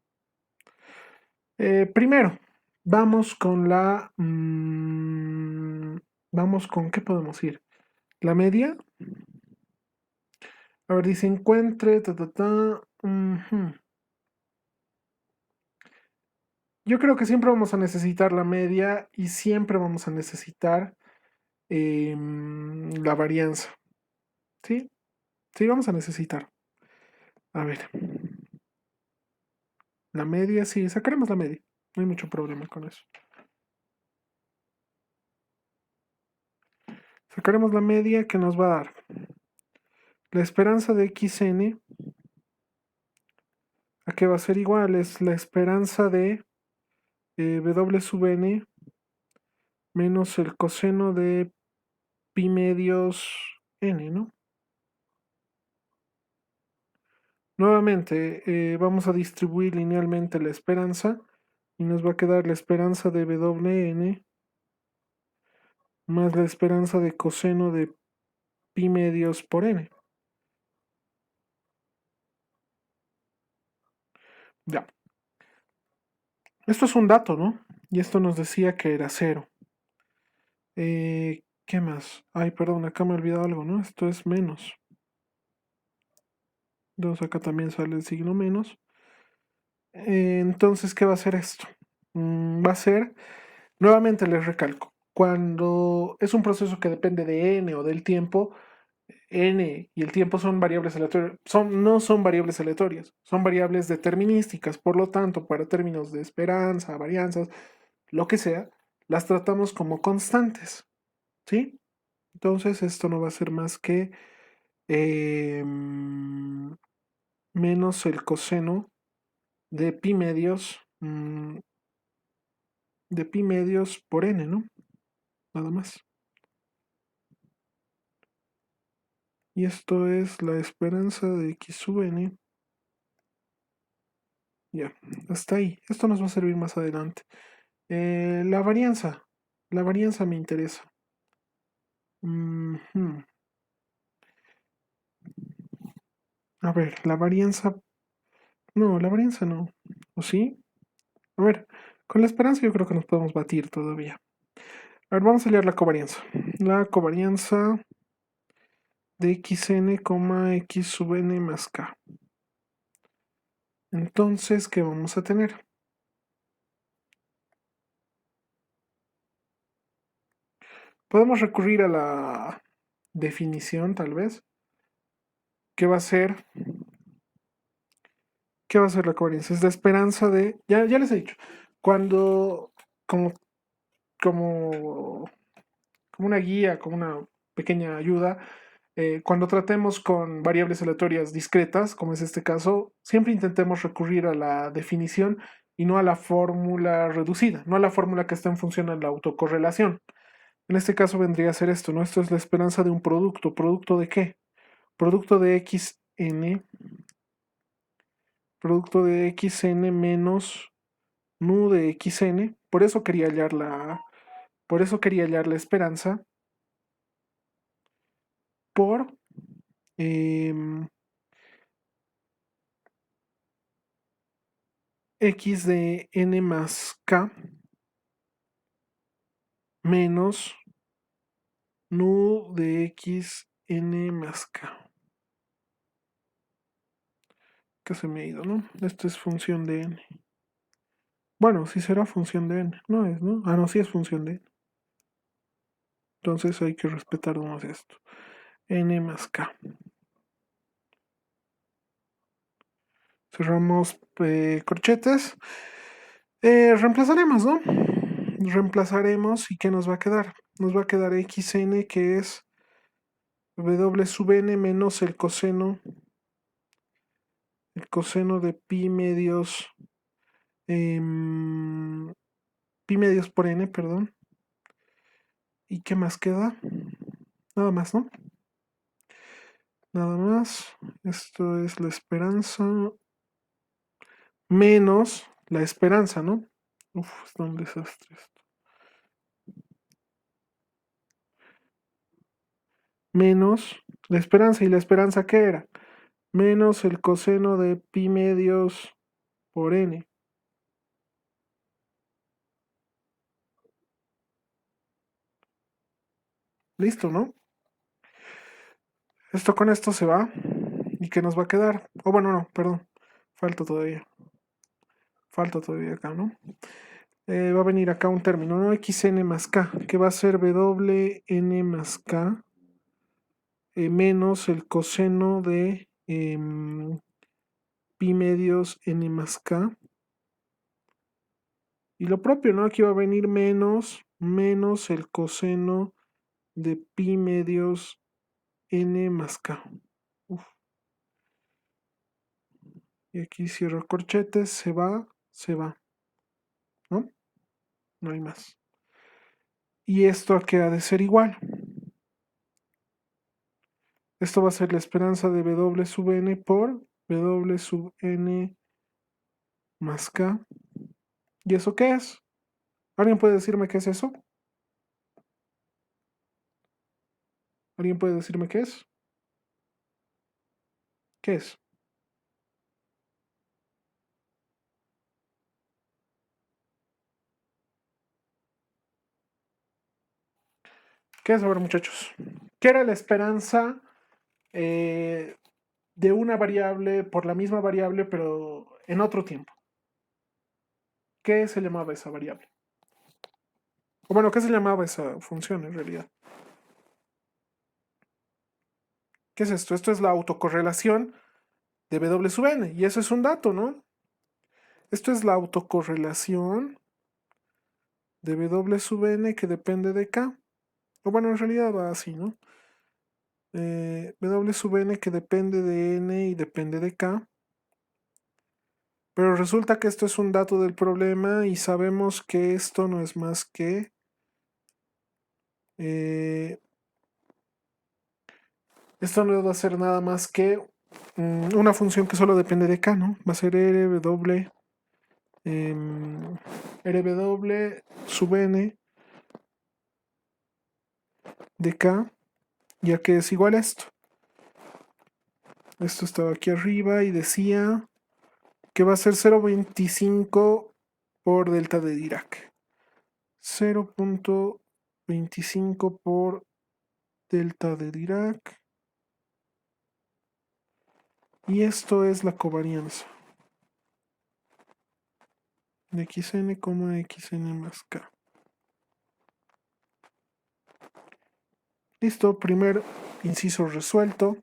Primero, vamos con vamos con, ¿qué podemos ir? La media. A ver, dice encuentre, Yo creo que siempre vamos a necesitar la media y siempre vamos a necesitar la varianza. ¿Sí? Sí, vamos a necesitar. A ver. La media, sí, sacaremos la media. No hay mucho problema con eso. Sacaremos la media que nos va a dar la esperanza de XN ¿A qué va a ser igual? Es la esperanza de W sub n menos el coseno de pi medios n, ¿no? Nuevamente, vamos a distribuir linealmente la esperanza y nos va a quedar la esperanza de Wn más la esperanza de coseno de pi medios por n. Ya. Esto es un dato, ¿no? Y esto nos decía que era 0. ¿Qué más? Ay, perdón, acá me he olvidado algo, ¿no? Esto es menos. Entonces acá también sale el signo menos. Entonces, ¿qué va a ser esto? Va a ser, nuevamente les recalco, cuando es un proceso que depende de n o del tiempo, n y el tiempo son variables aleatorias, no son variables aleatorias, son variables determinísticas, por lo tanto, para términos de esperanza, varianzas, lo que sea, las tratamos como constantes, ¿sí? Entonces, esto no va a ser más que menos el coseno de pi medios por n, ¿no? Nada más. Y esto es la esperanza de x sub n. Ya, hasta ahí. Esto nos va a servir más adelante. La varianza. La varianza me interesa. A ver, la varianza. No, la varianza no. ¿O sí? A ver, con la esperanza yo creo que nos podemos batir todavía. A ver, vamos a leer la covarianza. La covarianza de xn, x sub n más k. Entonces, ¿qué vamos a tener? Podemos recurrir a la definición, tal vez. ¿Qué va a ser? ¿Qué va a ser la covarianza? Es la esperanza de. Ya les he dicho. Cuando. Como, como, como una guía, como una pequeña ayuda. Cuando tratemos con variables aleatorias discretas, como es este caso, siempre intentemos recurrir a la definición y no a la fórmula reducida, no a la fórmula que está en función a la autocorrelación. En este caso vendría a ser esto, ¿no? Esto es la esperanza de un producto. ¿Producto de qué? Producto de xn, producto de xn menos nu de xn. Por eso quería hallar la esperanza por x de n más k menos nu de x n más k. Que se me ha ido, ¿no? Esto es función de n. Bueno, sí será función de n. No es, ¿no? Ah, no, sí es función de n. Entonces hay que respetar nomás esto. N más k. Cerramos corchetes. Reemplazaremos, ¿no? Reemplazaremos y ¿qué nos va a quedar? Nos va a quedar xn, que es w sub n menos el coseno de pi medios pi medios por n, perdón. ¿Y qué más queda? Nada más, ¿no? Nada más. Esto es la esperanza menos la esperanza, ¿no? Uf, está un desastre esto. Menos la esperanza. ¿Y la esperanza qué era? Menos el coseno de pi medios por n. Listo, ¿no? Esto con esto se va. ¿Y qué nos va a quedar? Oh, bueno, no, perdón. Falta todavía. Falta todavía acá, ¿no? Va a venir acá un término, ¿no? xn más k, que va a ser wn más k menos el coseno de pi medios n más k. Y lo propio, ¿no? Aquí va a venir menos el coseno de pi medios n más k. Uf. Y aquí cierro corchetes, se va, ¿no? No hay más. Y esto aquí ha de ser igual. Esto va a ser la esperanza de W sub n por W sub n más k. ¿Y eso qué es? ¿Alguien puede decirme qué es eso? ¿Alguien puede decirme qué es? ¿Qué es? ¿Qué es? A ver, muchachos. ¿Qué era la esperanza de una variable por la misma variable, pero en otro tiempo? ¿Qué se llamaba esa variable? O bueno, ¿qué se llamaba esa función en realidad? ¿Qué es esto? Esto es la autocorrelación de W sub n. Y eso es un dato, ¿no? Esto es la autocorrelación de W sub n que depende de K. O bueno, en realidad va así, ¿no? W sub n que depende de n y depende de K. Pero resulta que esto es un dato del problema y sabemos que esto no es más que esto no va a ser nada más que una función que solo depende de K, ¿no? Va a ser RW, RW sub n de K, ya que es igual a esto. Esto estaba aquí arriba y decía que va a ser 0.25 por delta de Dirac. 0.25 por delta de Dirac. Y esto es la covarianza de xn, xn más k. Listo, primer inciso resuelto.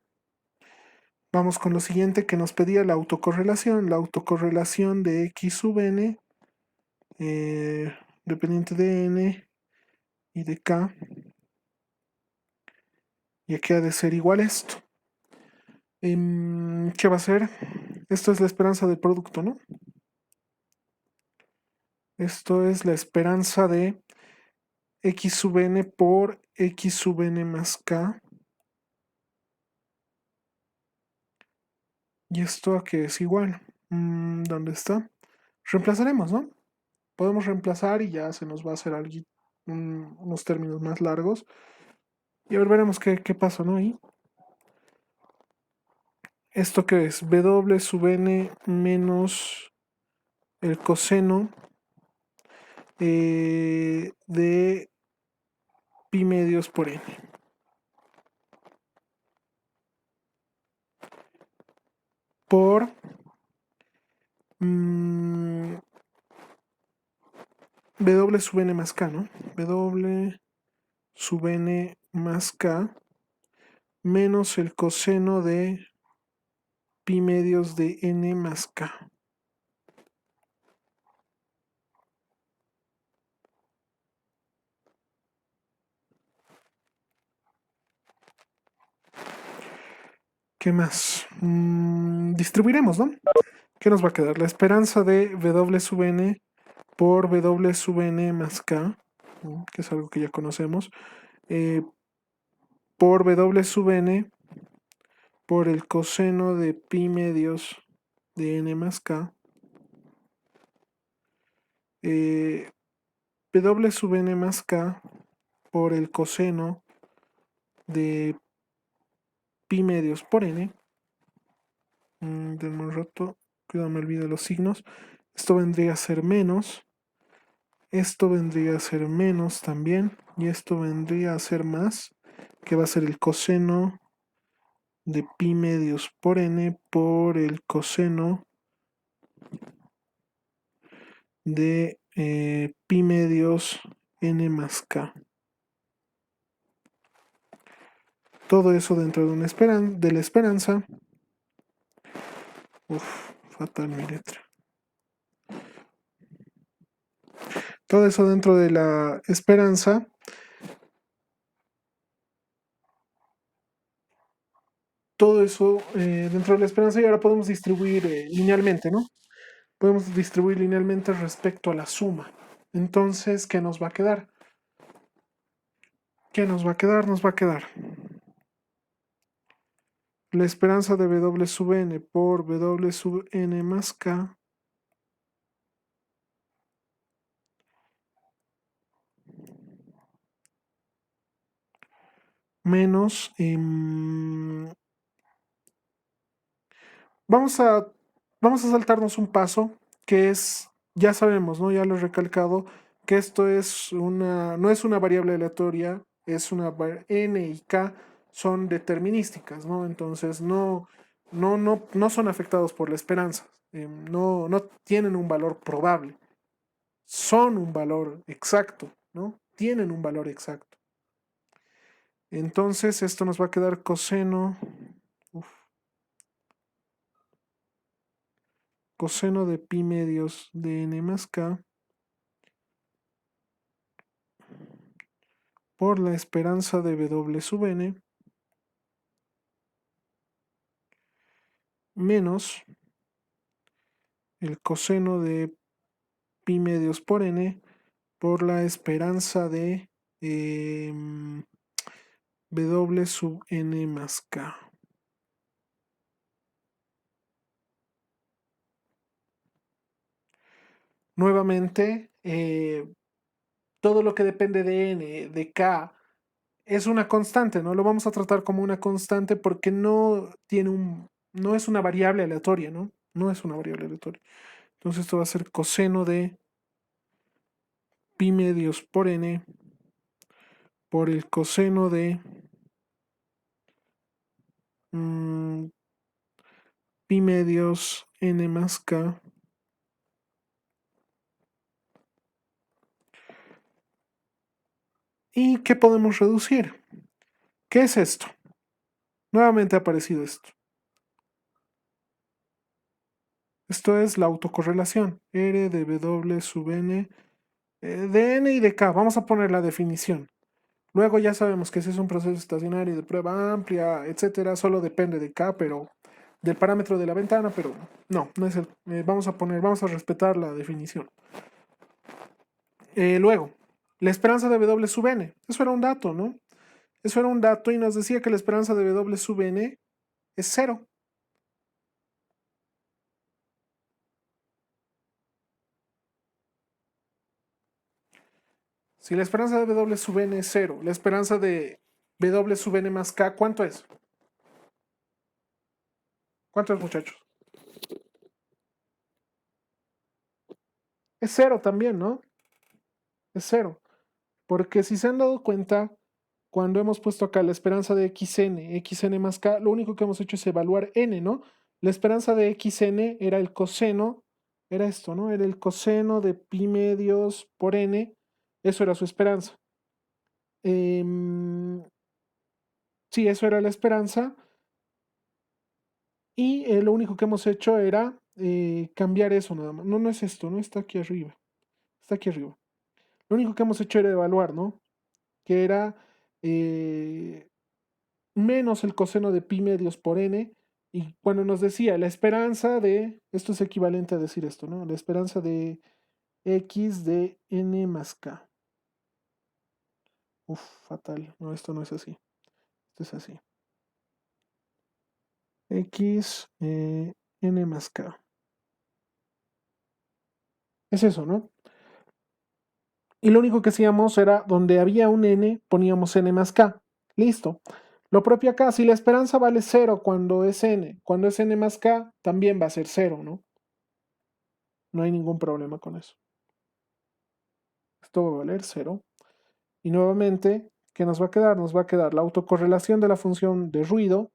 Vamos con lo siguiente que nos pedía la autocorrelación. La autocorrelación de x sub n, dependiente de n y de k. Y aquí ha de ser igual a esto. ¿Qué va a ser? Esto es la esperanza del producto, ¿no? Esto es la esperanza de x sub n por x sub n más k. Y esto a que es igual. ¿Dónde está? Reemplazaremos, ¿no? Podemos reemplazar y ya se nos va a hacer algo, unos términos más largos. Y a ver, veremos qué pasa, ¿no? Y esto que es W sub n menos el coseno de pi medios por n. Por W sub n más k, ¿no? W sub n más k menos el coseno de pi medios de n más k. ¿Qué más? Distribuiremos, ¿no? ¿Qué nos va a quedar? La esperanza de W sub n por W sub n más k, que es algo que ya conocemos, por W sub n por el coseno de pi medios de n más k, W sub n más k por el coseno de pi medios por n. Denme un rato, cuidado, me olvido los signos. Esto vendría a ser menos. Esto vendría a ser menos también. Y esto vendría a ser más, que va a ser el coseno de pi medios por n por el coseno de pi medios n más k. Todo eso dentro de, de la esperanza. Fatal mi letra. Todo eso dentro de la esperanza. todo eso dentro de la esperanza y ahora podemos distribuir linealmente, ¿no? Podemos distribuir linealmente respecto a la suma. Entonces, ¿qué nos va a quedar? ¿Qué nos va a quedar? Nos va a quedar la esperanza de W sub n por W sub n más k menos... vamos a, vamos a saltarnos un paso que es, ya sabemos, ¿no? Ya lo he recalcado, que esto es no es una variable aleatoria, es n y k son determinísticas, ¿no? Entonces no son afectados por la esperanza, no tienen un valor probable, son un valor exacto, ¿no? Tienen un valor exacto. Entonces esto nos va a quedar coseno, coseno de pi medios de n más k por la esperanza de W sub n menos el coseno de pi medios por n por la esperanza de W sub n más k. Nuevamente, todo lo que depende de n, de k, es una constante, ¿no? Lo vamos a tratar como una constante porque no es una variable aleatoria, ¿no? No es una variable aleatoria. Entonces esto va a ser coseno de pi medios por n por el coseno de pi medios n más k ¿y qué podemos reducir? ¿Qué es esto? Nuevamente ha aparecido esto. Esto es la autocorrelación. R de W sub n de n y de k. Vamos a poner la definición. Luego ya sabemos que ese es un proceso estacionario de prueba amplia, etcétera. Solo depende de k, pero del parámetro de la ventana, pero no es el. Vamos a respetar la definición. Luego, la esperanza de W sub n. Eso era un dato, ¿no? Eso era un dato y nos decía que la esperanza de W sub n es 0. Si la esperanza de W sub n es 0, la esperanza de W sub n más k, ¿cuánto es? ¿Cuánto es, muchachos? Es 0 también, ¿no? Es 0. Porque si se han dado cuenta, cuando hemos puesto acá la esperanza de xn más k, lo único que hemos hecho es evaluar n, ¿no? La esperanza de xn era el coseno, era esto, ¿no? Era el coseno de pi medios por n, eso era su esperanza. Sí, eso era la esperanza. Y lo único que hemos hecho era cambiar eso nada más. No es esto, no está aquí arriba. Está aquí arriba. Lo único que hemos hecho era evaluar, ¿no? Que era menos el coseno de pi medios por n. Y cuando nos decía la esperanza de, esto es equivalente a decir esto, ¿no? La esperanza de x de n más k. Uf, fatal. No, esto no es así. Esto es así. X n más k. Es eso, ¿no? Y lo único que hacíamos era, donde había un n, poníamos n más k. Listo. Lo propio acá, si la esperanza vale 0 cuando es n más k, también va a ser 0, ¿no? No hay ningún problema con eso. Esto va a valer 0. Y nuevamente, ¿qué nos va a quedar? Nos va a quedar la autocorrelación de la función de ruido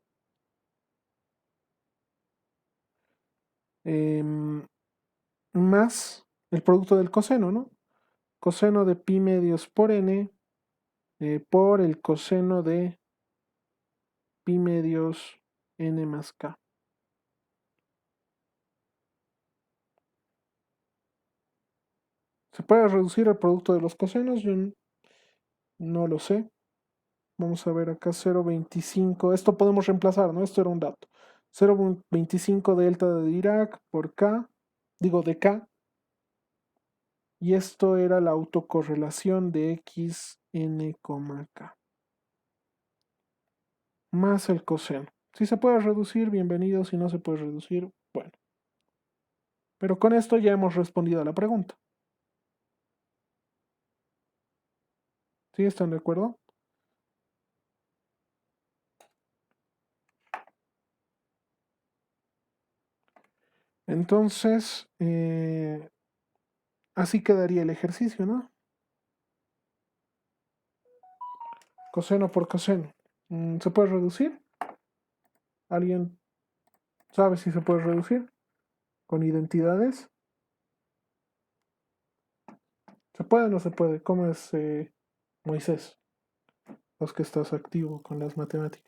más el producto del coseno, ¿no? Coseno de pi medios por n por el coseno de pi medios n más k. ¿Se puede reducir el producto de los cosenos? Yo no lo sé. Vamos a ver acá 0.25. Esto podemos reemplazar, ¿no? Esto era un dato. 0.25 delta de Dirac por K, digo de K. Y esto era la autocorrelación de X, N, K. Más el coseno. Si se puede reducir, bienvenido. Si no se puede reducir, bueno. Pero con esto ya hemos respondido a la pregunta. ¿Sí están de acuerdo? Entonces, así quedaría el ejercicio, ¿no? Coseno por coseno. ¿Se puede reducir? ¿Alguien sabe si se puede reducir? ¿Con identidades? ¿Se puede o no se puede? ¿Cómo es Moisés? Los que estás activo con las matemáticas.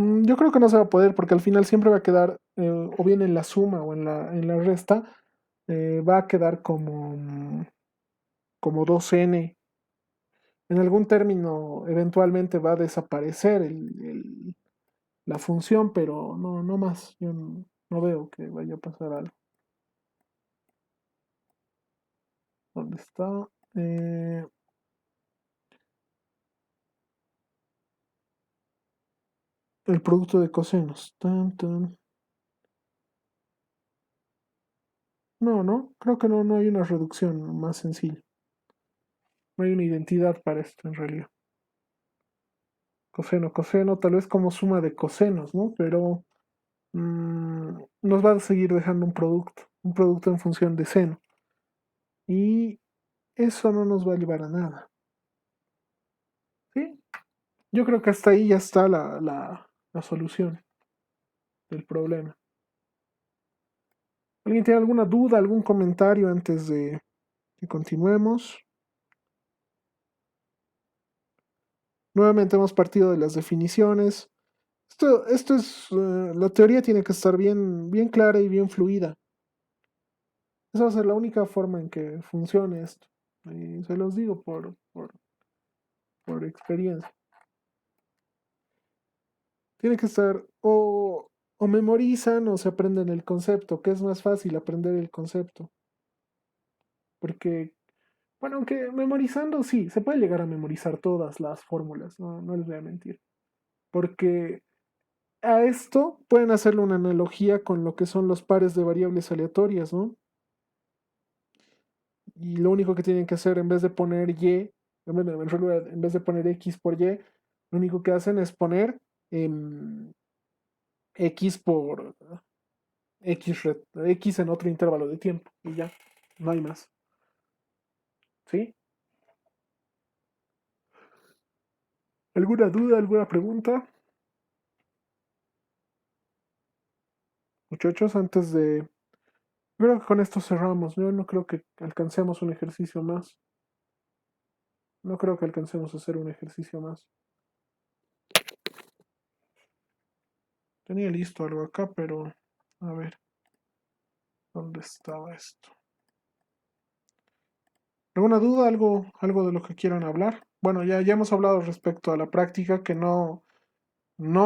Yo creo que no se va a poder porque al final siempre va a quedar, o bien en la suma o en la resta, va a quedar como 2n. En algún término eventualmente va a desaparecer la función, pero no más. Yo no veo que vaya a pasar algo. ¿Dónde está? El producto de cosenos. Tan, tan. No, creo que no hay una reducción más sencilla. No hay una identidad para esto en realidad. Coseno, tal vez como suma de cosenos, ¿no? Pero nos va a seguir dejando un producto en función de seno. Y eso no nos va a llevar a nada. ¿Sí? Yo creo que hasta ahí ya está la solución del problema. ¿Alguien tiene alguna duda, algún comentario antes de que continuemos? Nuevamente hemos partido de las definiciones. Esto es, la teoría tiene que estar bien clara y bien fluida. Esa va a ser la única forma en que funcione esto. Y se los digo por experiencia. Tiene que estar o memorizan o se aprenden el concepto, que es más fácil aprender el concepto. Porque, bueno, aunque memorizando sí, se puede llegar a memorizar todas las fórmulas, no les voy a mentir. Porque a esto pueden hacerle una analogía con lo que son los pares de variables aleatorias, ¿no? Y lo único que tienen que hacer en vez de poner y, en realidad, en vez de poner x por y, lo único que hacen es poner x por x en otro intervalo de tiempo y ya, no hay más. ¿Sí? ¿Alguna duda, alguna pregunta? Muchachos, antes de... Creo que con esto cerramos. Yo no creo que alcancemos un ejercicio más. No creo que alcancemos a hacer un ejercicio más. Tenía listo algo acá, pero... A ver. ¿Dónde estaba esto? ¿Alguna duda? ¿Algo de lo que quieran hablar? Bueno, ya hemos hablado respecto a la práctica que no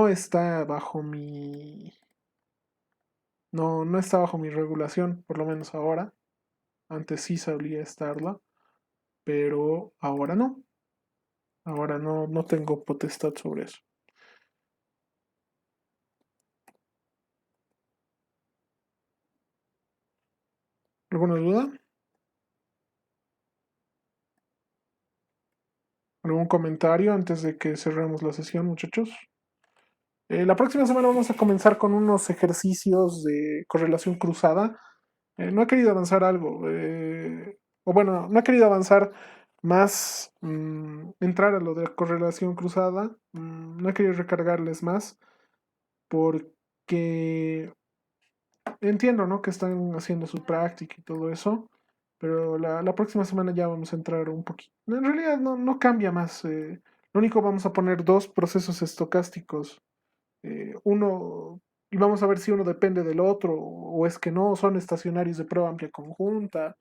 está bajo mi... No está bajo mi regulación, por lo menos ahora. Antes sí sabía estarla, pero ahora no. Ahora no tengo potestad sobre eso. ¿Alguna duda? ¿Algún comentario antes de que cerremos la sesión, muchachos? La próxima semana vamos a comenzar con unos ejercicios de correlación cruzada. No he querido avanzar algo, o bueno, no he querido avanzar más, entrar a lo de correlación cruzada. No he querido recargarles más porque entiendo, ¿no? Que están haciendo su práctica y todo eso, pero la próxima semana ya vamos a entrar un poquito. En realidad no cambia más. Lo único vamos a poner dos procesos estocásticos. Uno y vamos a ver si uno depende del otro o es que no, son estacionarios de prueba amplia conjunta,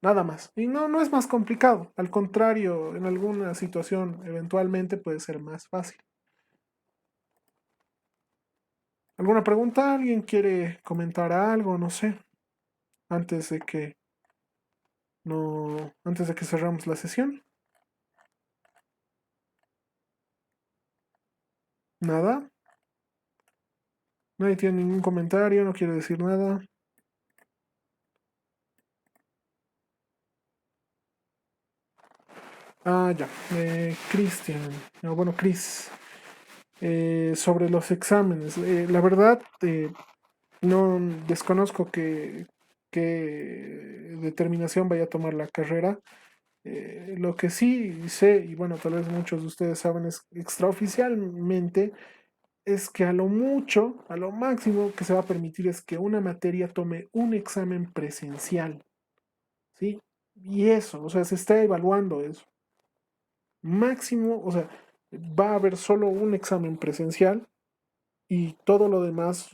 nada más. Y no, no es más complicado, al contrario, en alguna situación eventualmente puede ser más fácil. ¿Alguna pregunta? ¿Alguien quiere comentar algo? No sé, antes de que antes de que cerramos la sesión. Nada. Nadie tiene ningún comentario, no quiere decir nada. Ah, ya. Cristian. No, bueno, Chris. Sobre los exámenes. La verdad, no desconozco qué determinación vaya a tomar la carrera. Lo que sí sé, y bueno, tal vez muchos de ustedes saben, es extraoficialmente, es que a lo mucho, a lo máximo que se va a permitir es que una materia tome un examen presencial, ¿sí? Y eso, o sea, se está evaluando eso. Máximo, o sea, va a haber solo un examen presencial y todo lo demás,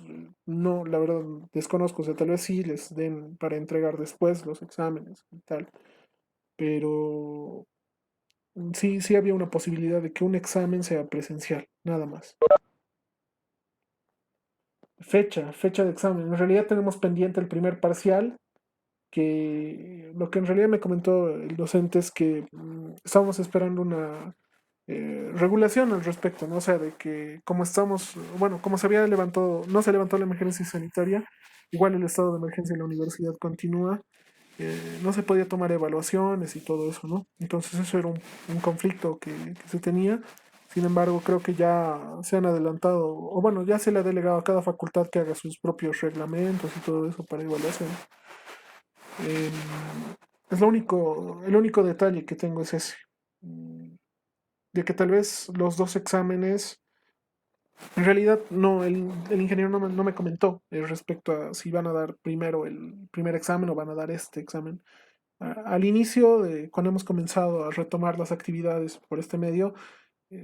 no, la verdad, desconozco, o sea, tal vez sí les den para entregar después los exámenes y tal, pero sí, sí había una posibilidad de que un examen sea presencial, nada más. Fecha de examen. En realidad tenemos pendiente el primer parcial, que lo que en realidad me comentó el docente es que estábamos esperando una regulación al respecto, ¿no? O sea, de que como estamos, bueno, como se había levantado, no se levantó la emergencia sanitaria, igual el estado de emergencia en la universidad continúa, no se podía tomar evaluaciones y todo eso, ¿no? Entonces eso era un conflicto que se tenía. Sin embargo, creo que ya se han adelantado, o bueno, ya se le ha delegado a cada facultad que haga sus propios reglamentos y todo eso para evaluación. Eh, es el único detalle que tengo es ese, de que tal vez los dos exámenes, en realidad no, el ingeniero no me comentó respecto a si van a dar primero el primer examen o van a dar este examen. Al inicio, cuando hemos comenzado a retomar las actividades por este medio,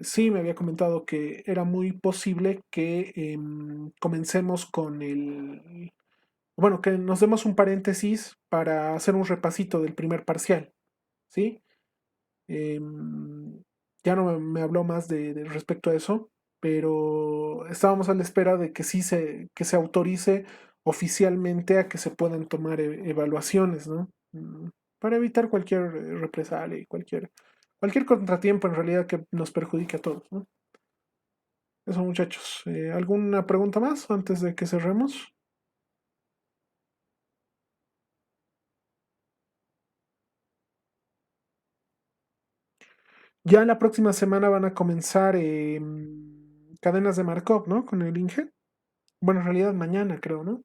sí me había comentado que era muy posible que comencemos con bueno, que nos demos un paréntesis para hacer un repasito del primer parcial, ¿sí? Ya no me habló más de respecto a eso, pero estábamos a la espera de que que se autorice oficialmente a que se puedan tomar evaluaciones, ¿no? Para evitar cualquier represalia y cualquier contratiempo en realidad que nos perjudique a todos, ¿no? Eso, muchachos. ¿Alguna pregunta más antes de que cerremos? Ya la próxima semana van a comenzar cadenas de Markov, ¿no? Con el Inge. Bueno, en realidad mañana creo, ¿no?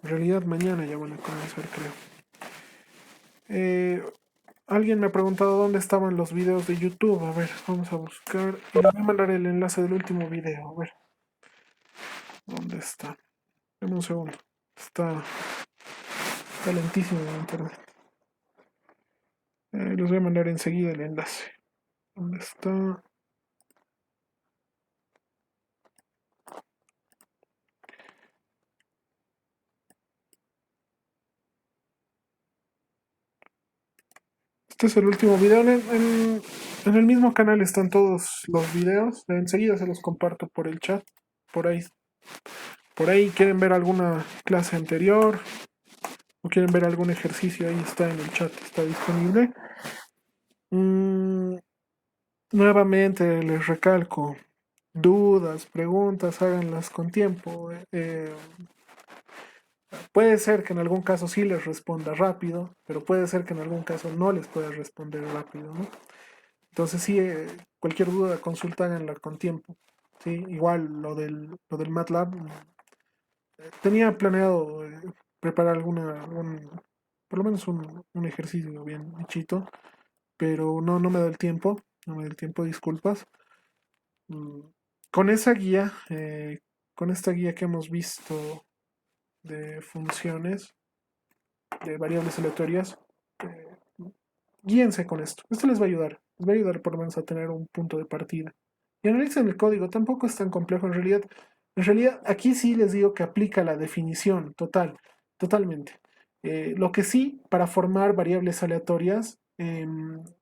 En realidad mañana ya van a comenzar, creo. Eh, alguien me ha preguntado dónde estaban los videos de YouTube. A ver, vamos a buscar. Y les voy a mandar el enlace del último video. A ver, ¿dónde está? Dame un segundo. Está lentísimo el internet. Les voy a mandar enseguida el enlace. ¿Dónde está? Este es el último video. En el mismo canal están todos los videos. Enseguida se los comparto por el chat. Por ahí. Por ahí quieren ver alguna clase anterior o quieren ver algún ejercicio. Ahí está en el chat. Está disponible. Mm, nuevamente les recalco. Dudas, preguntas, háganlas con tiempo. Puede ser que en algún caso sí les responda rápido, pero puede ser que en algún caso no les pueda responder rápido, ¿no? Entonces sí, cualquier duda, consulta, háganla con tiempo. ¿Sí? Igual lo del MATLAB, tenía planeado preparar por lo menos un ejercicio bien hechito, pero no me da el tiempo, no me da el tiempo, disculpas. Mm, Con esa guía, con esta guía que hemos visto de funciones, de variables aleatorias, guíense con esto. Esto les va a ayudar por lo menos a tener un punto de partida. y analicen el código. Tampoco es tan complejo en realidad, aquí sí les digo que aplica la definición totalmente. Lo que sí, para formar variables aleatorias,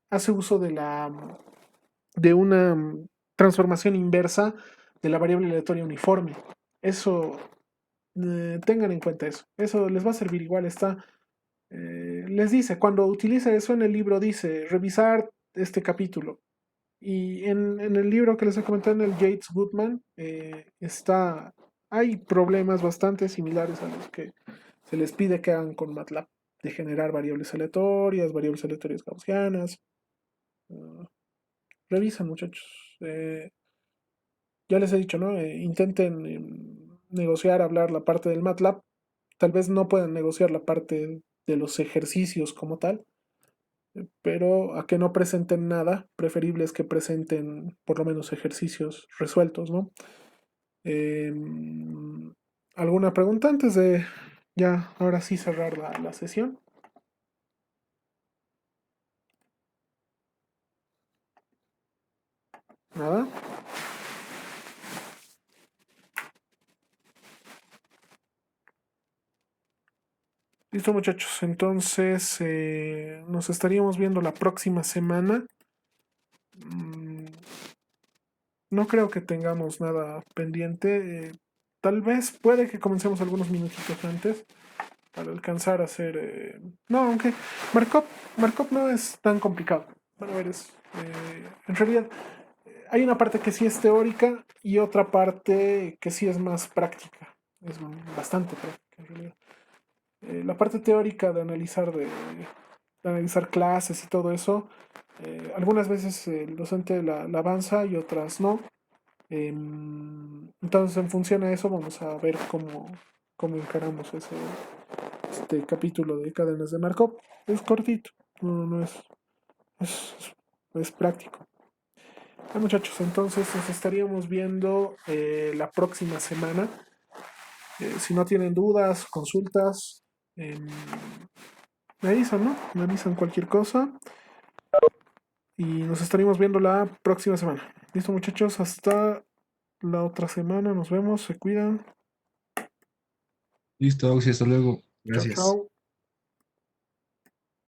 hace uso de una transformación inversa de la variable aleatoria uniforme. Eso, tengan en cuenta eso. Eso les va a servir igual. Les dice, cuando utiliza eso en el libro, dice revisar este capítulo. Y en el libro que les he comentado, en el Yates Goodman, hay problemas bastante similares a los que se les pide que hagan con MATLAB, de generar variables aleatorias gaussianas. Uh, Revisan, muchachos. Ya les he dicho, ¿no? Intenten negociar, hablar la parte del MATLAB. Tal vez no puedan negociar la parte de los ejercicios como tal, pero a que no presenten nada, preferible es que presenten por lo menos ejercicios resueltos, ¿no? ¿Alguna pregunta antes de ya ahora sí cerrar la sesión? Nada. Listo, muchachos. Entonces, nos estaríamos viendo la próxima semana. No creo que tengamos nada pendiente. Tal vez puede que comencemos algunos minutitos antes para alcanzar a hacer. No, aunque Markov, Markov no es tan complicado. Bueno, a ver, en realidad hay una parte que sí es teórica y otra parte que sí es más práctica. Es bastante práctica en realidad. La parte teórica de analizar clases y todo eso, algunas veces el docente la avanza y otras no. Entonces, en función a eso, vamos a ver cómo encaramos este capítulo de cadenas de Markov. Es cortito, no es, es práctico. Muchachos, entonces nos estaríamos viendo la próxima semana. Si no tienen dudas, consultas, me avisan, ¿no? Me avisan cualquier cosa. Y nos estaríamos viendo la próxima semana. Listo, muchachos, hasta la otra semana. Nos vemos, se cuidan. Listo, Auxi, hasta luego. Chao, Gracias. chao.